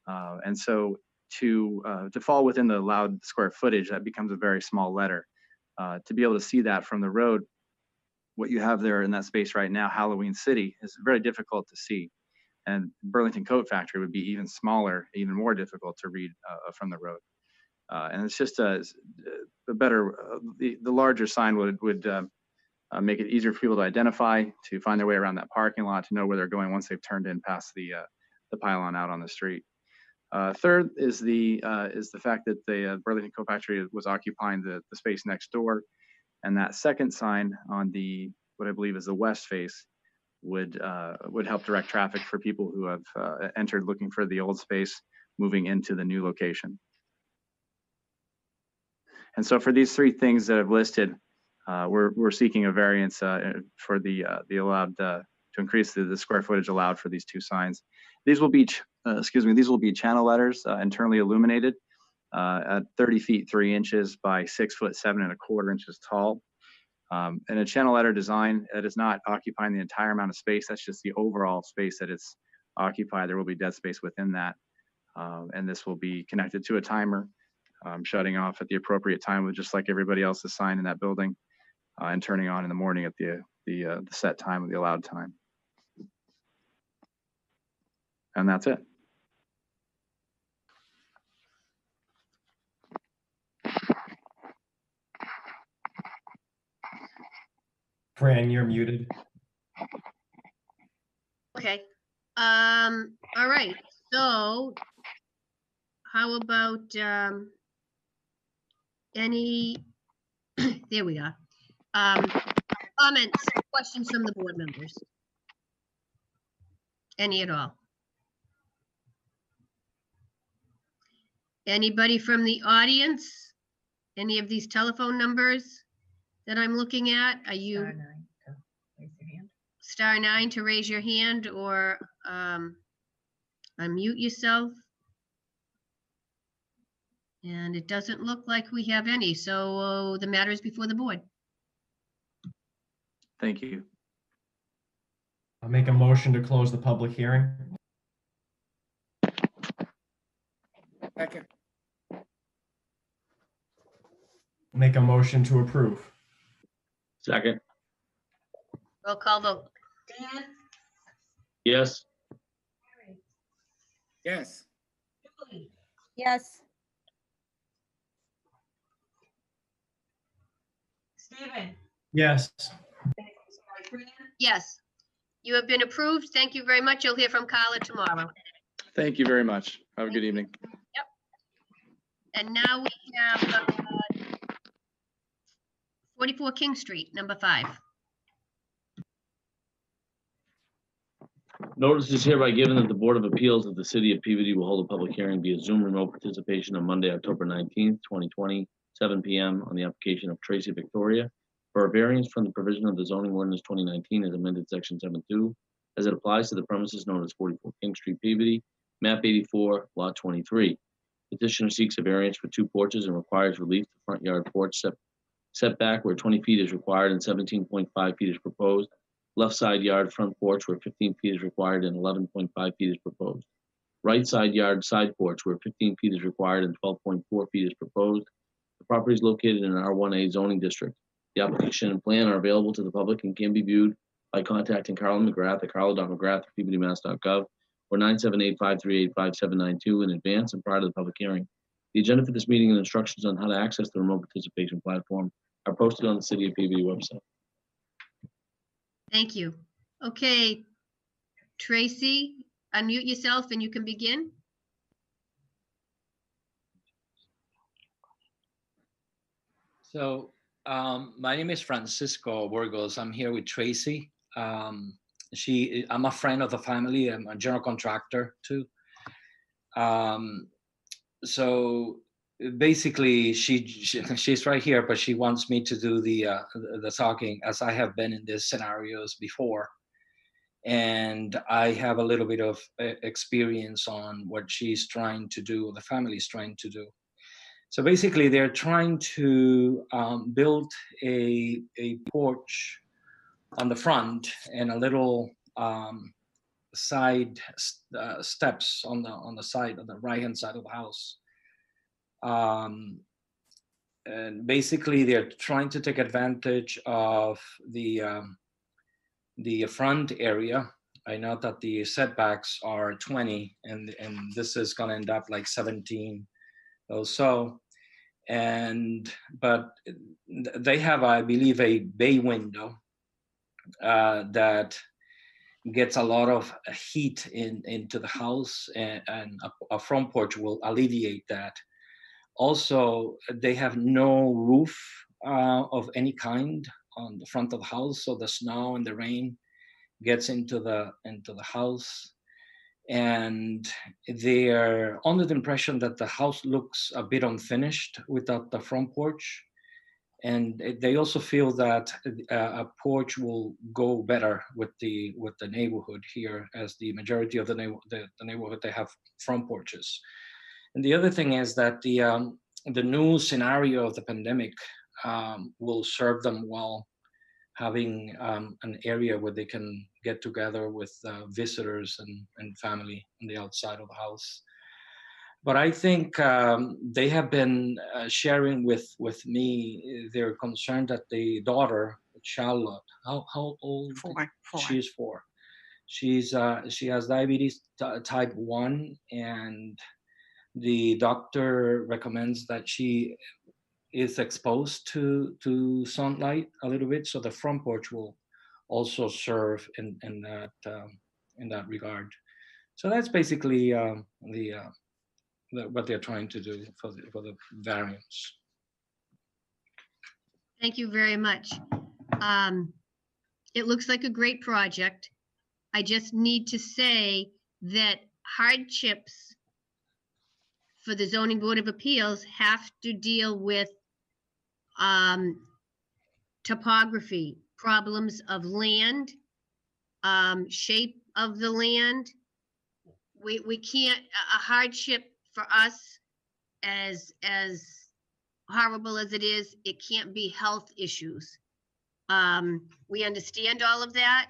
and so to fall within the allowed square footage, that becomes a very small letter. To be able to see that from the road, what you have there in that space right now, Halloween City, is very difficult to see. And Burlington Coat Factory would be even smaller, even more difficult to read from the road. And it's just the larger sign would make it easier for people to identify, to find their way around that parking lot, to know where they're going once they've turned in past the pylon out on the street. Third is the fact that the Burlington Coat Factory was occupying the space next door, and that second sign on what I believe is the west face would help direct traffic for people who have entered looking for the old space, moving into the new location. And so for these three things that I've listed, we're seeking a variance for the allowed to increase the square footage allowed for these two signs. These will be, these will be channel letters internally illuminated at 30 feet 3 inches by 6 foot 7 1/4 inches tall. And a channel letter design that is not occupying the entire amount of space. That's just the overall space that it's occupied. There will be dead space within that. And this will be connected to a timer, shutting off at the appropriate time, with just like everybody else's sign in that building, and turning on in the morning at the set time of the allowed time. And that's it.
Fran, you're muted.
Okay. All right. So how about any, there we are. Comments, questions from the board members? Any at all? Anybody from the audience? Any of these telephone numbers that I'm looking at? Are you *9 to raise your hand or unmute yourself? And it doesn't look like we have any, so the matter is before the board.
Thank you.
I'll make a motion to close the public hearing.
Second.
Make a motion to approve.
Second.
Roll call vote.
Dan,
Yes.
Mary,
Yes.
Julie,
Yes.
Stephen,
Yes.
Fran,
Yes, you have been approved. Thank you very much. You'll hear from Carla tomorrow.
Thank you very much. Have a good evening.
And now we have 44 King Street, number 5.
Notice is hereby given that the Board of Appeals of the City of Peabody will hold a public hearing via Zoom remote participation on Monday, October 19th, 2020, 7 p.m. on the application of Tracy Victoria for a variance from the provision of the zoning ordinance 2019 as amended section 7.2 as it applies to the premises known as 44 King Street, Peabody, map 84, lot 23. Petitioner seeks a variance for 2 porches and requires relief to front yard porch setback where 20 feet is required and 17.5 feet is proposed. Left side yard front porch where 15 feet is required and 11.5 feet is proposed. Right side yard side porch where 15 feet is required and 12.4 feet is proposed. The property is located in an R1A zoning district. The application and plan are available to the public and can be viewed by contacting Carla McGrath at carla.mcgrath@peabodymass.gov or 978-538-5792 in advance and prior to the public hearing. The agenda for this meeting and instructions on how to access the remote participation platform are posted on the City of Peabody website.
Thank you. Okay, Tracy, unmute yourself and you can begin.
So my name is Francisco Burgos. I'm here with Tracy. I'm a friend of the family. I'm a general contractor too. So basically, she's right here, but she wants me to do the talking, as I have been in these scenarios before, and I have a little bit of experience on what she's trying to do, the family's trying to do. So basically, they're trying to build a porch on the front and a little side steps on the side, on the right-hand side of the house. And basically, they're trying to take advantage of the front area. I know that the setbacks are 20, and this is going to end up like 17 or so. But they have, I believe, a bay window that gets a lot of heat into the house, and a front porch will alleviate that. Also, they have no roof of any kind on the front of the house, so the snow and the rain gets into the house, and they are under the impression that the house looks a bit unfinished without the front porch. And they also feel that a porch will go better with the neighborhood here, as the majority of the neighborhood, they have front porches. And the other thing is that the new scenario of the pandemic will serve them well, having an area where they can get together with visitors and family on the outside of the house. But I think they have been sharing with me their concern that the daughter, Charlotte, how old?
4.
She's 4. She has diabetes type 1, and the doctor recommends that she is exposed to sunlight a little bit, so the front porch will also serve in that regard. So that's basically what they're trying to do for the variance.
Thank you very much. It looks like a great project. I just need to say that hardships for the Zoning Board of Appeals have to deal with topography, problems of land, shape of the land. We can't, a hardship for us, as horrible as it is, it can't be health issues. We understand all of that.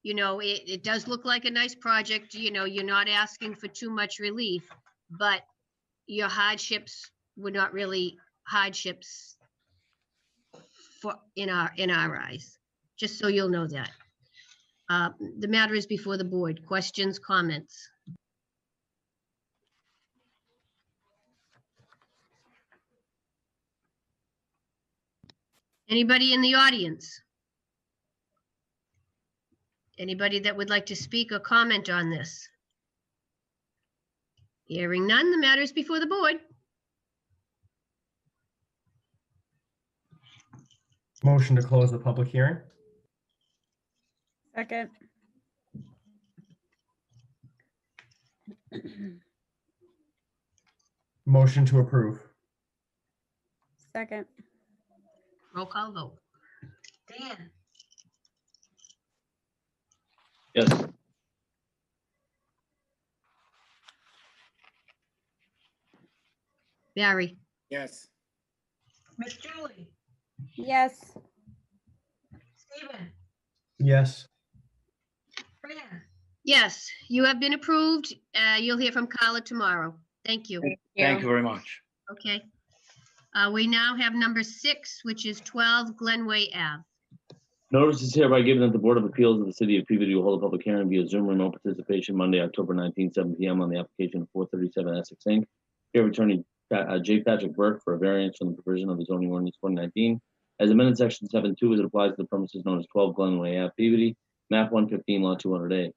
You know, it does look like a nice project. You know, you're not asking for too much relief, but your hardships were not really hardships for in our eyes, just so you'll know that. The matter is before the board. Questions, comments? Anybody in the audience? Anybody that would like to speak or comment on this? Hearing none, the matter is before the board.
Motion to close the public hearing.
Second.
Motion to approve.
Second.
Roll call vote.
Dan,
Yes.
Barry?
Yes.
Miss Julie,
Yes.
Stephen,
Yes.
Fran,
Yes, you have been approved. You'll hear from Carla tomorrow. Thank you.
Thank you very much.
Okay. We now have number 6, which is 12 Glenway Ave.
Notice is hereby given that the Board of Appeals of the City of Peabody will hold a public hearing via Zoom remote participation Monday, October 19, 7 p.m. on the application of 437 Essex Inc. Here, Attorney J. Patrick Burke for a variance from the provision of the zoning ordinance 2019. As amended Section 7.2 as it applies to the premises known as 12 Glenway Ave, Peabody, map 115, lot 200A.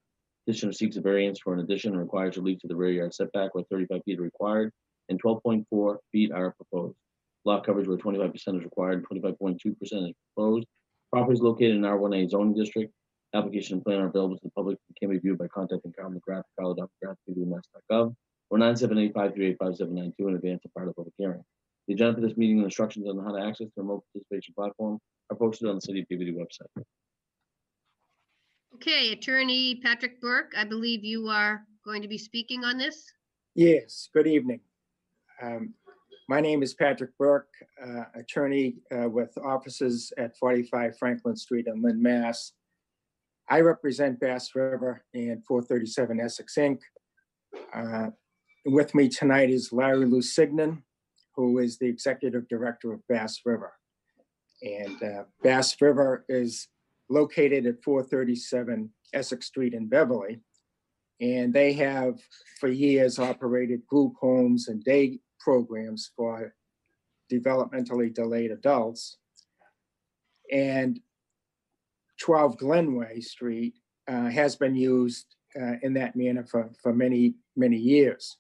Petitioner seeks a variance for an addition and requires relief to the rear yard setback where 35 feet are required and 12.4 feet are proposed. Lot coverage where 25% is required, 25.2% is proposed. Property is located in R1A zoning district. Application and plan are available to the public and can be viewed by contacting Carl McGrath, carl.mcgrath@pbdmass.gov or 978-538-5792 in advance of part of the public hearing. The agenda for this meeting and instructions on how to access the remote participation platform are posted on the City of Peabody website.
Okay, Attorney Patrick Burke, I believe you are going to be speaking on this.
Yes, good evening. My name is Patrick Burke, attorney with offices at 45 Franklin Street in Lynn, Mass. I represent Bass River and 437 Essex Inc. With me tonight is Larry Lusignan, who is the executive director of Bass River. And Bass River is located at 437 Essex Street in Beverly. And they have for years operated group homes and day programs for developmentally delayed adults. And 12 Glenway Street has been used in that manner for many, many years.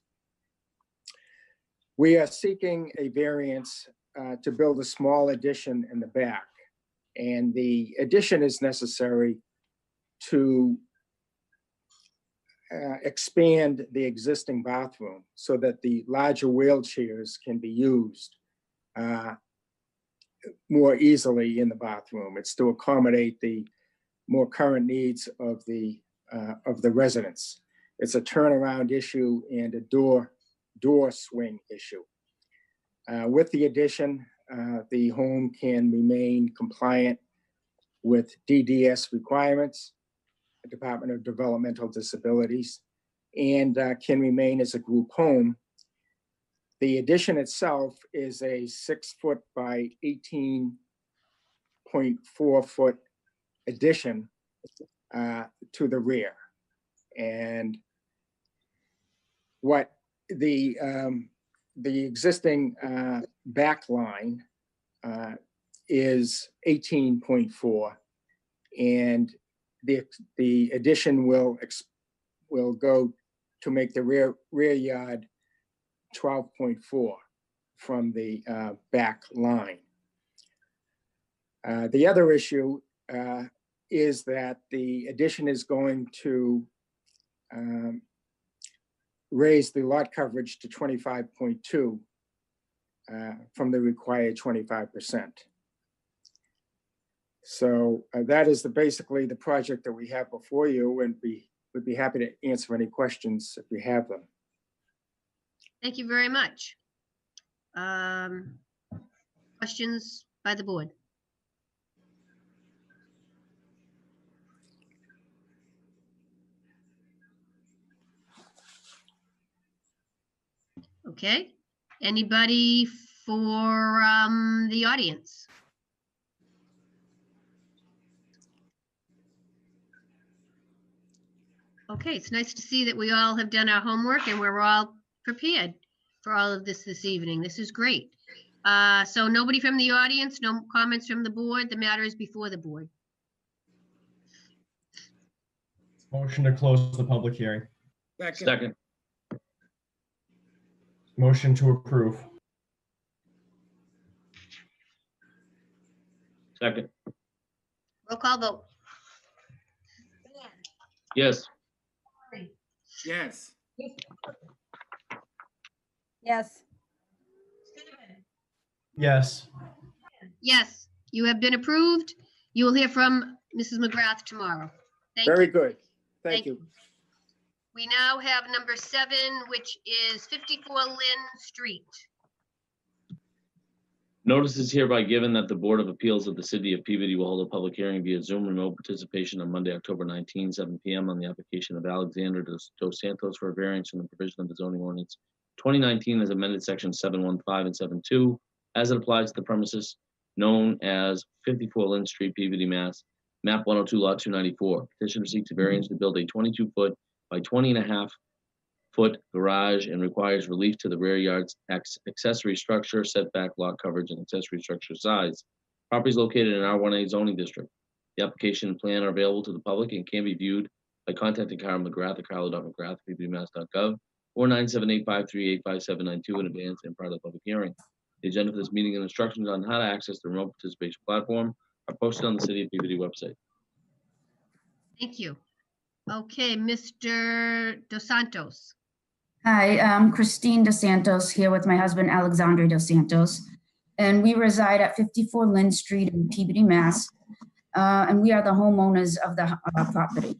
We are seeking a variance to build a small addition in the back. And the addition is necessary to expand the existing bathroom so that the larger wheelchairs can be used more easily in the bathroom. It's to accommodate the more current needs of the residents. It's a turnaround issue and a door swing issue. With the addition, the home can remain compliant with DDS requirements, the Department of Developmental Disabilities, and can remain as a group home. The addition itself is a 6-foot by 18.4-foot addition to the rear. And what the existing back line is 18.4, and the addition will go to make the rear yard 12.4 from the back line. The other issue is that the addition is going to raise the lot coverage to 25.2 from the required 25%. So that is basically the project that we have before you, and we'd be happy to answer any questions if you have them.
Thank you very much. Questions by the board? Okay. Anybody for the audience? Okay, it's nice to see that we all have done our homework and we're all prepared for all of this evening. This is great. So nobody from the audience, no comments from the board. The matter is before the board.
Motion to close the public hearing.
Second.
Motion to approve.
Second.
Roll call vote.
Dan,
Yes.
Lori,
Yes.
Yes.
Stephen,
Yes.
Yes, you have been approved. You will hear from Mrs. McGrath tomorrow. Thank you.
Very good. Thank you.
We now have number 7, which is 54 Lynn Street.
Notice is hereby given that the Board of Appeals of the City of Peabody will hold a public hearing via Zoom remote participation on Monday, October 19, 7 p.m. on the application of Alexander Dos Santos for a variance from the provision of the zoning ordinance 2019 as amended section 715 and 72 as it applies to the premises known as 54 Lynn Street, Peabody, Mass. Map 102, Lot 294. Petitioner seeks a variance to build a 22-foot by 20.5-foot garage and requires relief to the rear yard's accessory structure, setback, lot coverage, and accessory structure size. Property is located in R1A zoning district. The application and plan are available to the public and can be viewed by contacting Carl McGrath at carlo.mcgrath@peabodymass.gov or 978-538-5792 in advance and prior to the public hearing. The agenda for this meeting and instructions on how to access the remote participation platform are posted on the City of Peabody website.
Thank you. Okay, Mr. Dos Santos.
Hi, I'm Christine Dos Santos here with my husband, Alexandre Dos Santos. And we reside at 54 Lynn Street in Peabody, Mass. And we are the homeowners of the property.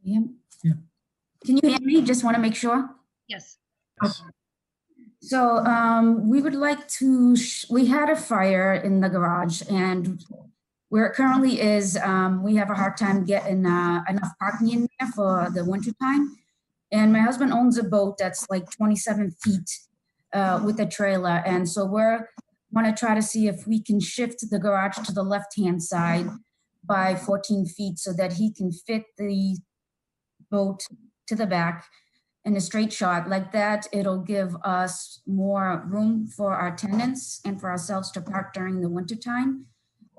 Can you hear me? Just want to make sure.
Yes.
So we would like to, we had a fire in the garage, and where it currently is, we have a hard time getting enough parking in there for the winter time. And my husband owns a boat that's like 27 feet with a trailer. And so we're want to try to see if we can shift the garage to the left-hand side by 14 feet so that he can fit the boat to the back in a straight shot. Like that, it'll give us more room for our tenants and for ourselves to park during the winter time.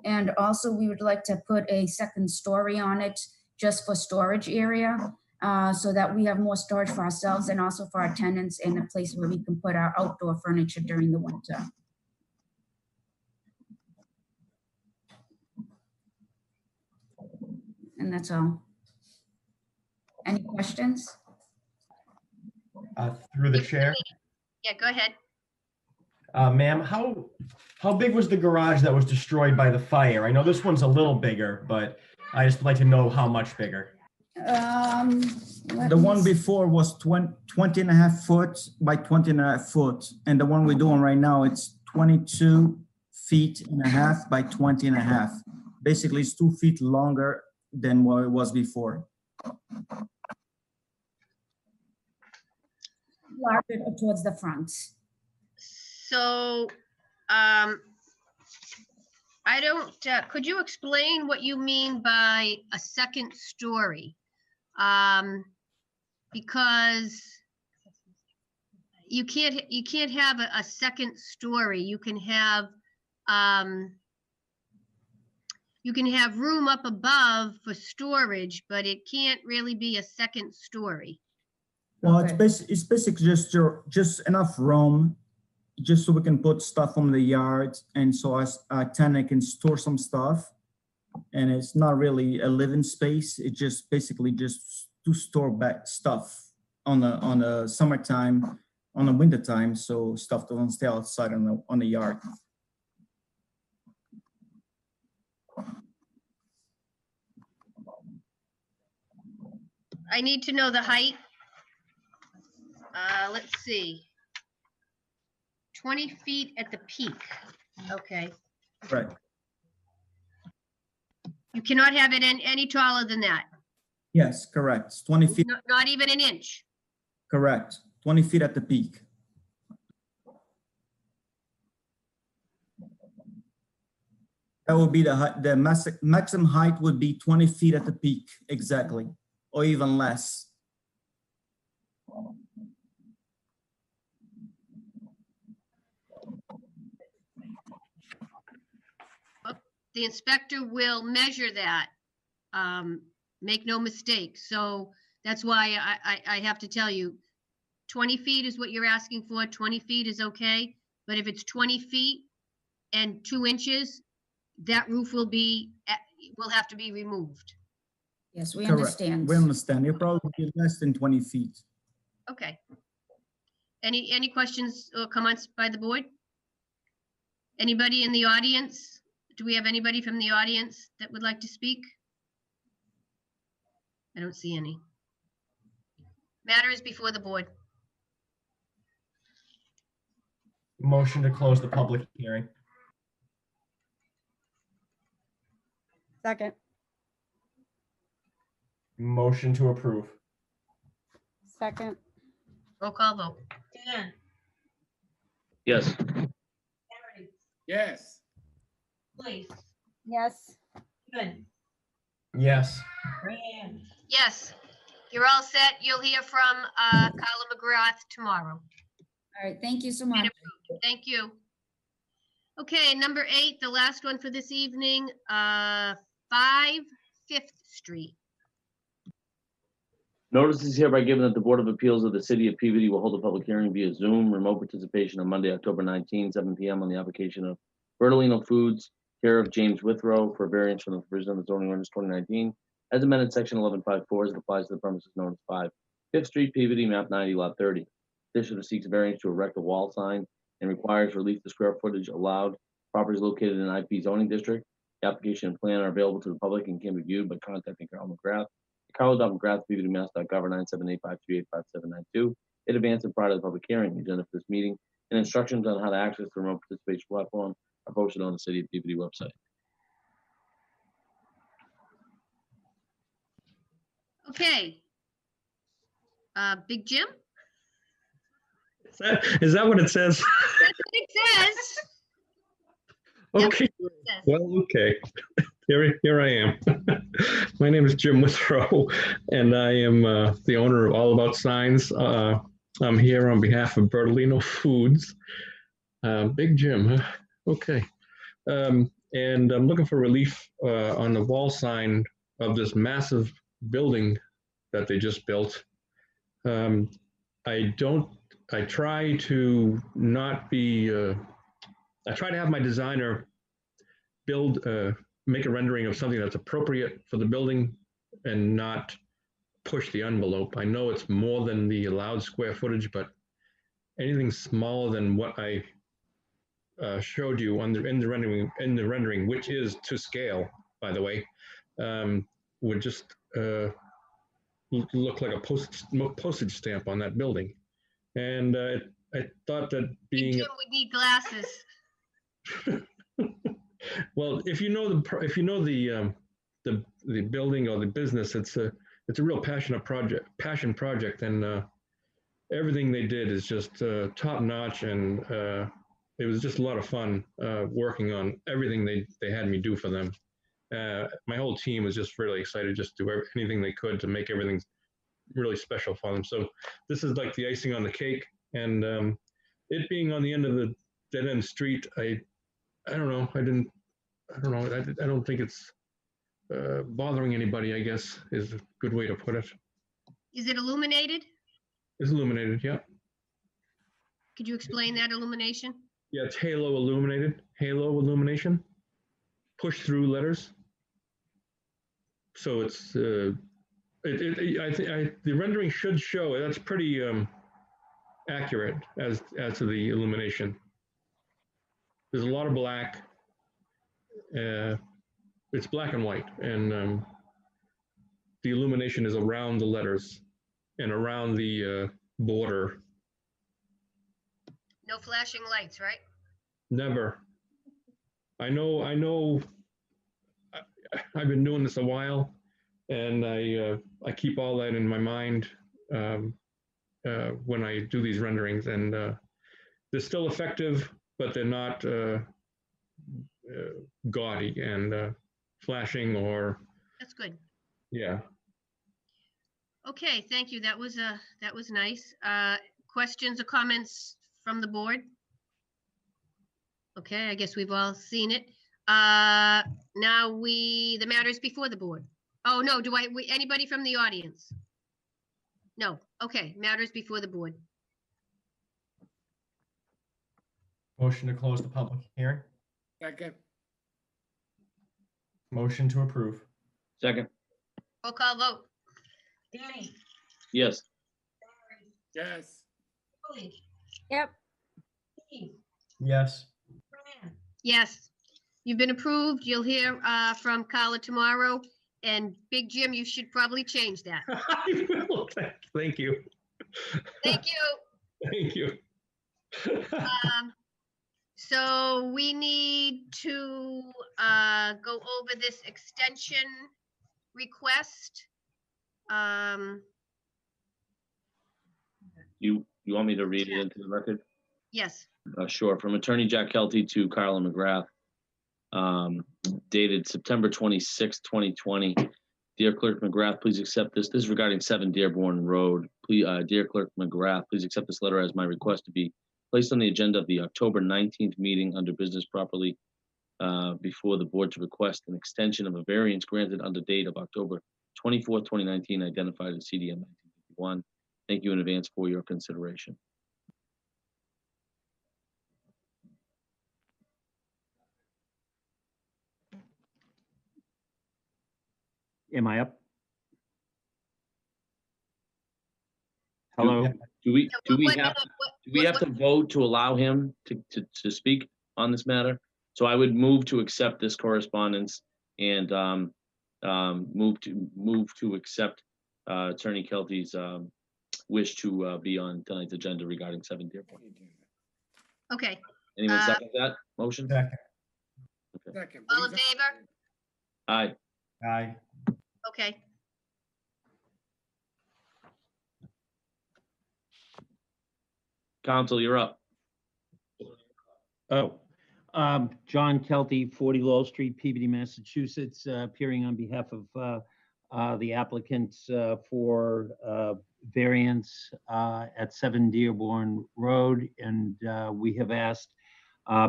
And also we would like to put a second story on it just for storage area so that we have more storage for ourselves and also for our tenants and a place where we can put our outdoor furniture during the winter. and that's all. Any questions?
Through the chair.
Yeah, go ahead.
Ma'am, how big was the garage that was destroyed by the fire? I know this one's a little bigger, but I just like to know how much bigger.
The one before was 20 and a half foot by 20 and a half foot. And the one we're doing right now, it's 22 feet and a half by 20 and a half. Basically, it's 2 feet longer than what it was before.
Larger towards the front.
So, I don't, could you explain what you mean by a second story? Because you can't have a second story. You can have room up above for storage, but it can't really be a second story.
Well, it's basically just enough room, just so we can put stuff on the yard, and so as a tenant can store some stuff. And it's not really a living space. It's just basically just to store back stuff on the summertime, on the wintertime, so stuff doesn't stay outside on the yard.
I need to know the height. Let's see. 20 feet at the peak. Okay.
Right.
You cannot have it any taller than that.
Yes, correct. 20 feet.
Not even an inch.
Correct. 20 feet at the peak. That would be the height. The maximum height would be 20 feet at the peak, exactly, or even less.
The inspector will measure that. Make no mistake. So that's why I have to tell you, 20 feet is what you're asking for. 20 feet is okay. But if it's 20 feet and 2 inches, that roof will have to be removed.
Yes, we
Correct.
understand.
We understand. It'll probably be less than 20 feet.
Okay. Any questions or comments by the board? Anybody in the audience? Do we have anybody from the audience that would like to speak? I don't see any. Matter is before the board.
Motion to close the public hearing.
Second.
Motion to approve.
Second.
Roll call vote.
Dan,
Yes.
Harry,
Yes.
Joyce,
Yes.
Stephen,
Yes.
Rand.
Yes, you're all set. You'll hear from Carla McGrath tomorrow.
All right, thank you so much.
Thank you. Okay, number 8, the last one for this evening, 5 5th Street.
Notice is hereby given that the Board of Appeals of the City of Peabody will hold a public hearing via Zoom, remote participation on Monday, October 19, 7 p.m. on the application of Bertolino Foods, care of James Withrow, for variance from the provision of the zoning ordinance 2019, as amended section 1154 as it applies to the premises known as 5 5th Street, Peabody, map 90, lot 30. Petitioner seeks variance to erect a wall sign and requires relief to square footage allowed. Property is located in an IP zoning district. The application and plan are available to the public and can be viewed by contacting Carl McGrath. Carl.McGrath, PeabodyMass.gov, 978-538-5792. In advance and prior to the public hearing, the agenda for this meeting and instructions on how to access the remote participation platform are posted on the City of Peabody website.
Okay. Big Jim?
Is that what it says?
That's what it says.
Okay. Well, okay. Here I am. My name is Jim Withrow, and I am the owner of All About Signs. I'm here on behalf of Bertolino Foods. Big Jim, huh? Okay. And I'm looking for relief on the wall sign of this massive building that they just built. I try to not be, I try to have my designer build, make a rendering of something that's appropriate for the building and not push the envelope. I know it's more than the allowed square footage, but anything smaller than what I showed you in the rendering, which is to scale, by the way, would just look like a postage stamp on that building. And I thought that being
Jim would need glasses.
well, if you know the building or the business, it's a real passion project, and everything they did is just top notch, and it was just a lot of fun working on everything they had me do for them. My whole team was just really excited just to do anything they could to make everything really special for them. So this is like the icing on the cake, and it being on the end of the dead end street, I don't know. I don't think it's bothering anybody, I guess, is a good way to put it.
Is it illuminated?
It's illuminated, yeah.
Could you explain that illumination?
Yeah, it's halo illumination, push through letters. So it's the rendering should show that's pretty accurate as to the illumination. There's a lot of black. It's black and white, and the illumination is around the letters and around the border.
No flashing lights, right?
Never. I know. I've been doing this a while, and I keep all that in my mind when I do these renderings, and they're still effective, but they're not gaudy and flashing or.
That's good.
Yeah.
Okay, thank you. That was nice. Questions or comments from the board? Okay, I guess we've all seen it. Now the matters before the board. Oh, no, anybody from the audience? No, okay, matters before the board.
Motion to close the public hearing.
Second.
Motion to approve.
Second.
Roll call vote.
Danny,
Yes.
Yes.
Julie,
Yep.
Steve,
Yes.
Fran,
Yes, you've been approved. You'll hear from Carla tomorrow. And Big Jim, you should probably change that.
I will. Thank you.
Thank you.
Thank you.
So we need to go over this extension request.
You want me to read it into the record?
Yes.
Sure. From Attorney Jack Kelty to Carla McGrath, dated September 26, 2020. Dear Clerk McGrath, please accept this. This is regarding 7 Dearborn Road. Please, Dear Clerk McGrath, please accept this letter as my request to be placed on the agenda of the October 19th meeting under business properly before the board to request an extension of a variance granted under date of October 24th, 2019, identified as CDM 1951. Thank you in advance for your consideration.
Am I up? Hello?
Do we have to vote to allow him to speak on this matter? So I would move to accept this correspondence and move to accept Attorney Kelty's wish to be on tonight's agenda regarding 7 Dearborn.
Okay.
Anyone second that motion?
Second.
Okay.
Second.
All in favor?
Aye.
Aye.
Okay.
Counsel, you're up.
Oh, John Kelty, 40 Lowell Street, Peabody, Massachusetts, appearing on behalf of the applicants for variance at 7 Dearborn Road. And we have asked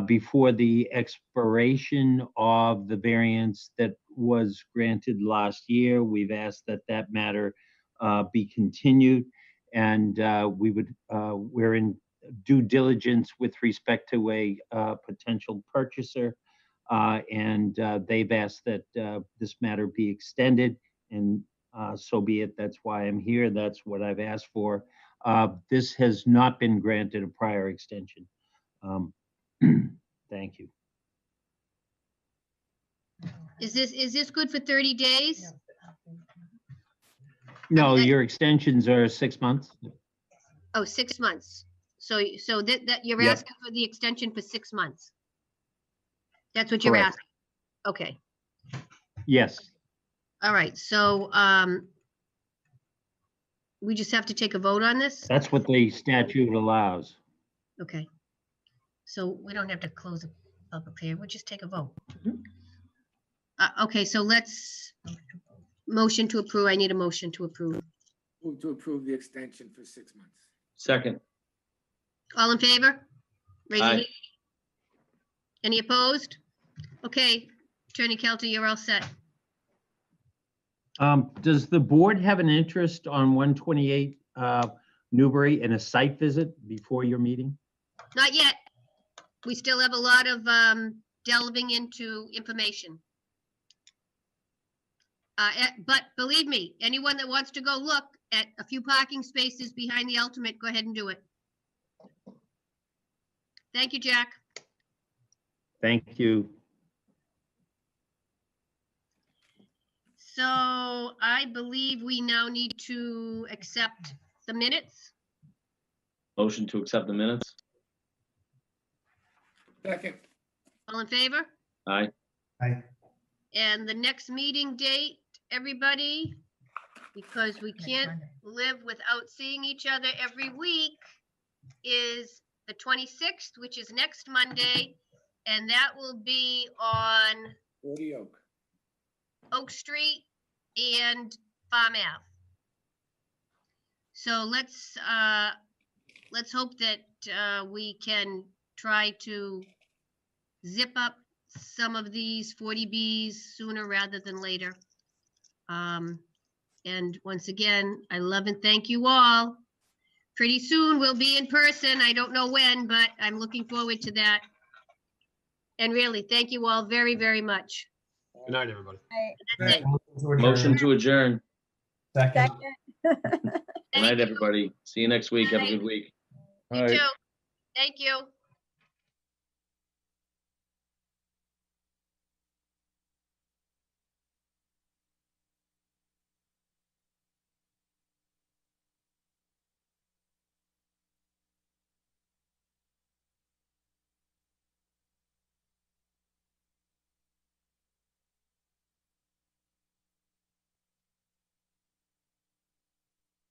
before the expiration of the variance that was granted last year, we've asked that that matter be continued. And we're in due diligence with respect to a potential purchaser. And they've asked that this matter be extended. And so be it. That's why I'm here. That's what I've asked for. This has not been granted a prior extension. Thank you.
Is this good for 30 days?
No, your extensions are 6 months.
Oh, 6 months. So that you're
Yep.
asking for the extension for 6 months? That's what you're
Correct.
asking? Okay.
Yes.
All right. So we just have to take a vote on this?
That's what the statute allows.
Okay. So we don't have to close up here. We'll just take a vote. Okay, so let's motion to approve. I need a motion to approve.
Move to approve the extension for 6 months.
Second.
All in favor? Raise your
Aye.
hand. Any opposed? Okay, Attorney Kelty, you're all set.
Does the board have an interest on 128 Newbury and a site visit before your meeting?
Not yet. We still have a lot of delving into information. But believe me, anyone that wants to go look at a few parking spaces behind the Ultimate, go ahead and do it. Thank you, Jack.
Thank you.
So I believe we now need to accept the minutes.
Motion to accept the minutes.
Second.
All in favor?
Aye.
And the next meeting date, everybody, because we can't live without seeing each other every week, is the 26th, which is next Monday, and that will be on
40 Oak.
Oak Street and Farm Ave. So let's hope that we can try to zip up some of these 40Bs sooner rather than later. And once again, I love and thank you all. Pretty soon we'll be in person. I don't know when, but I'm looking forward to that. And really, thank you all very, very much.
Good night, everybody.
That's it.
Motion to adjourn.
Second.
Good night, everybody. See you next week. Have a good week.
You too. Thank you.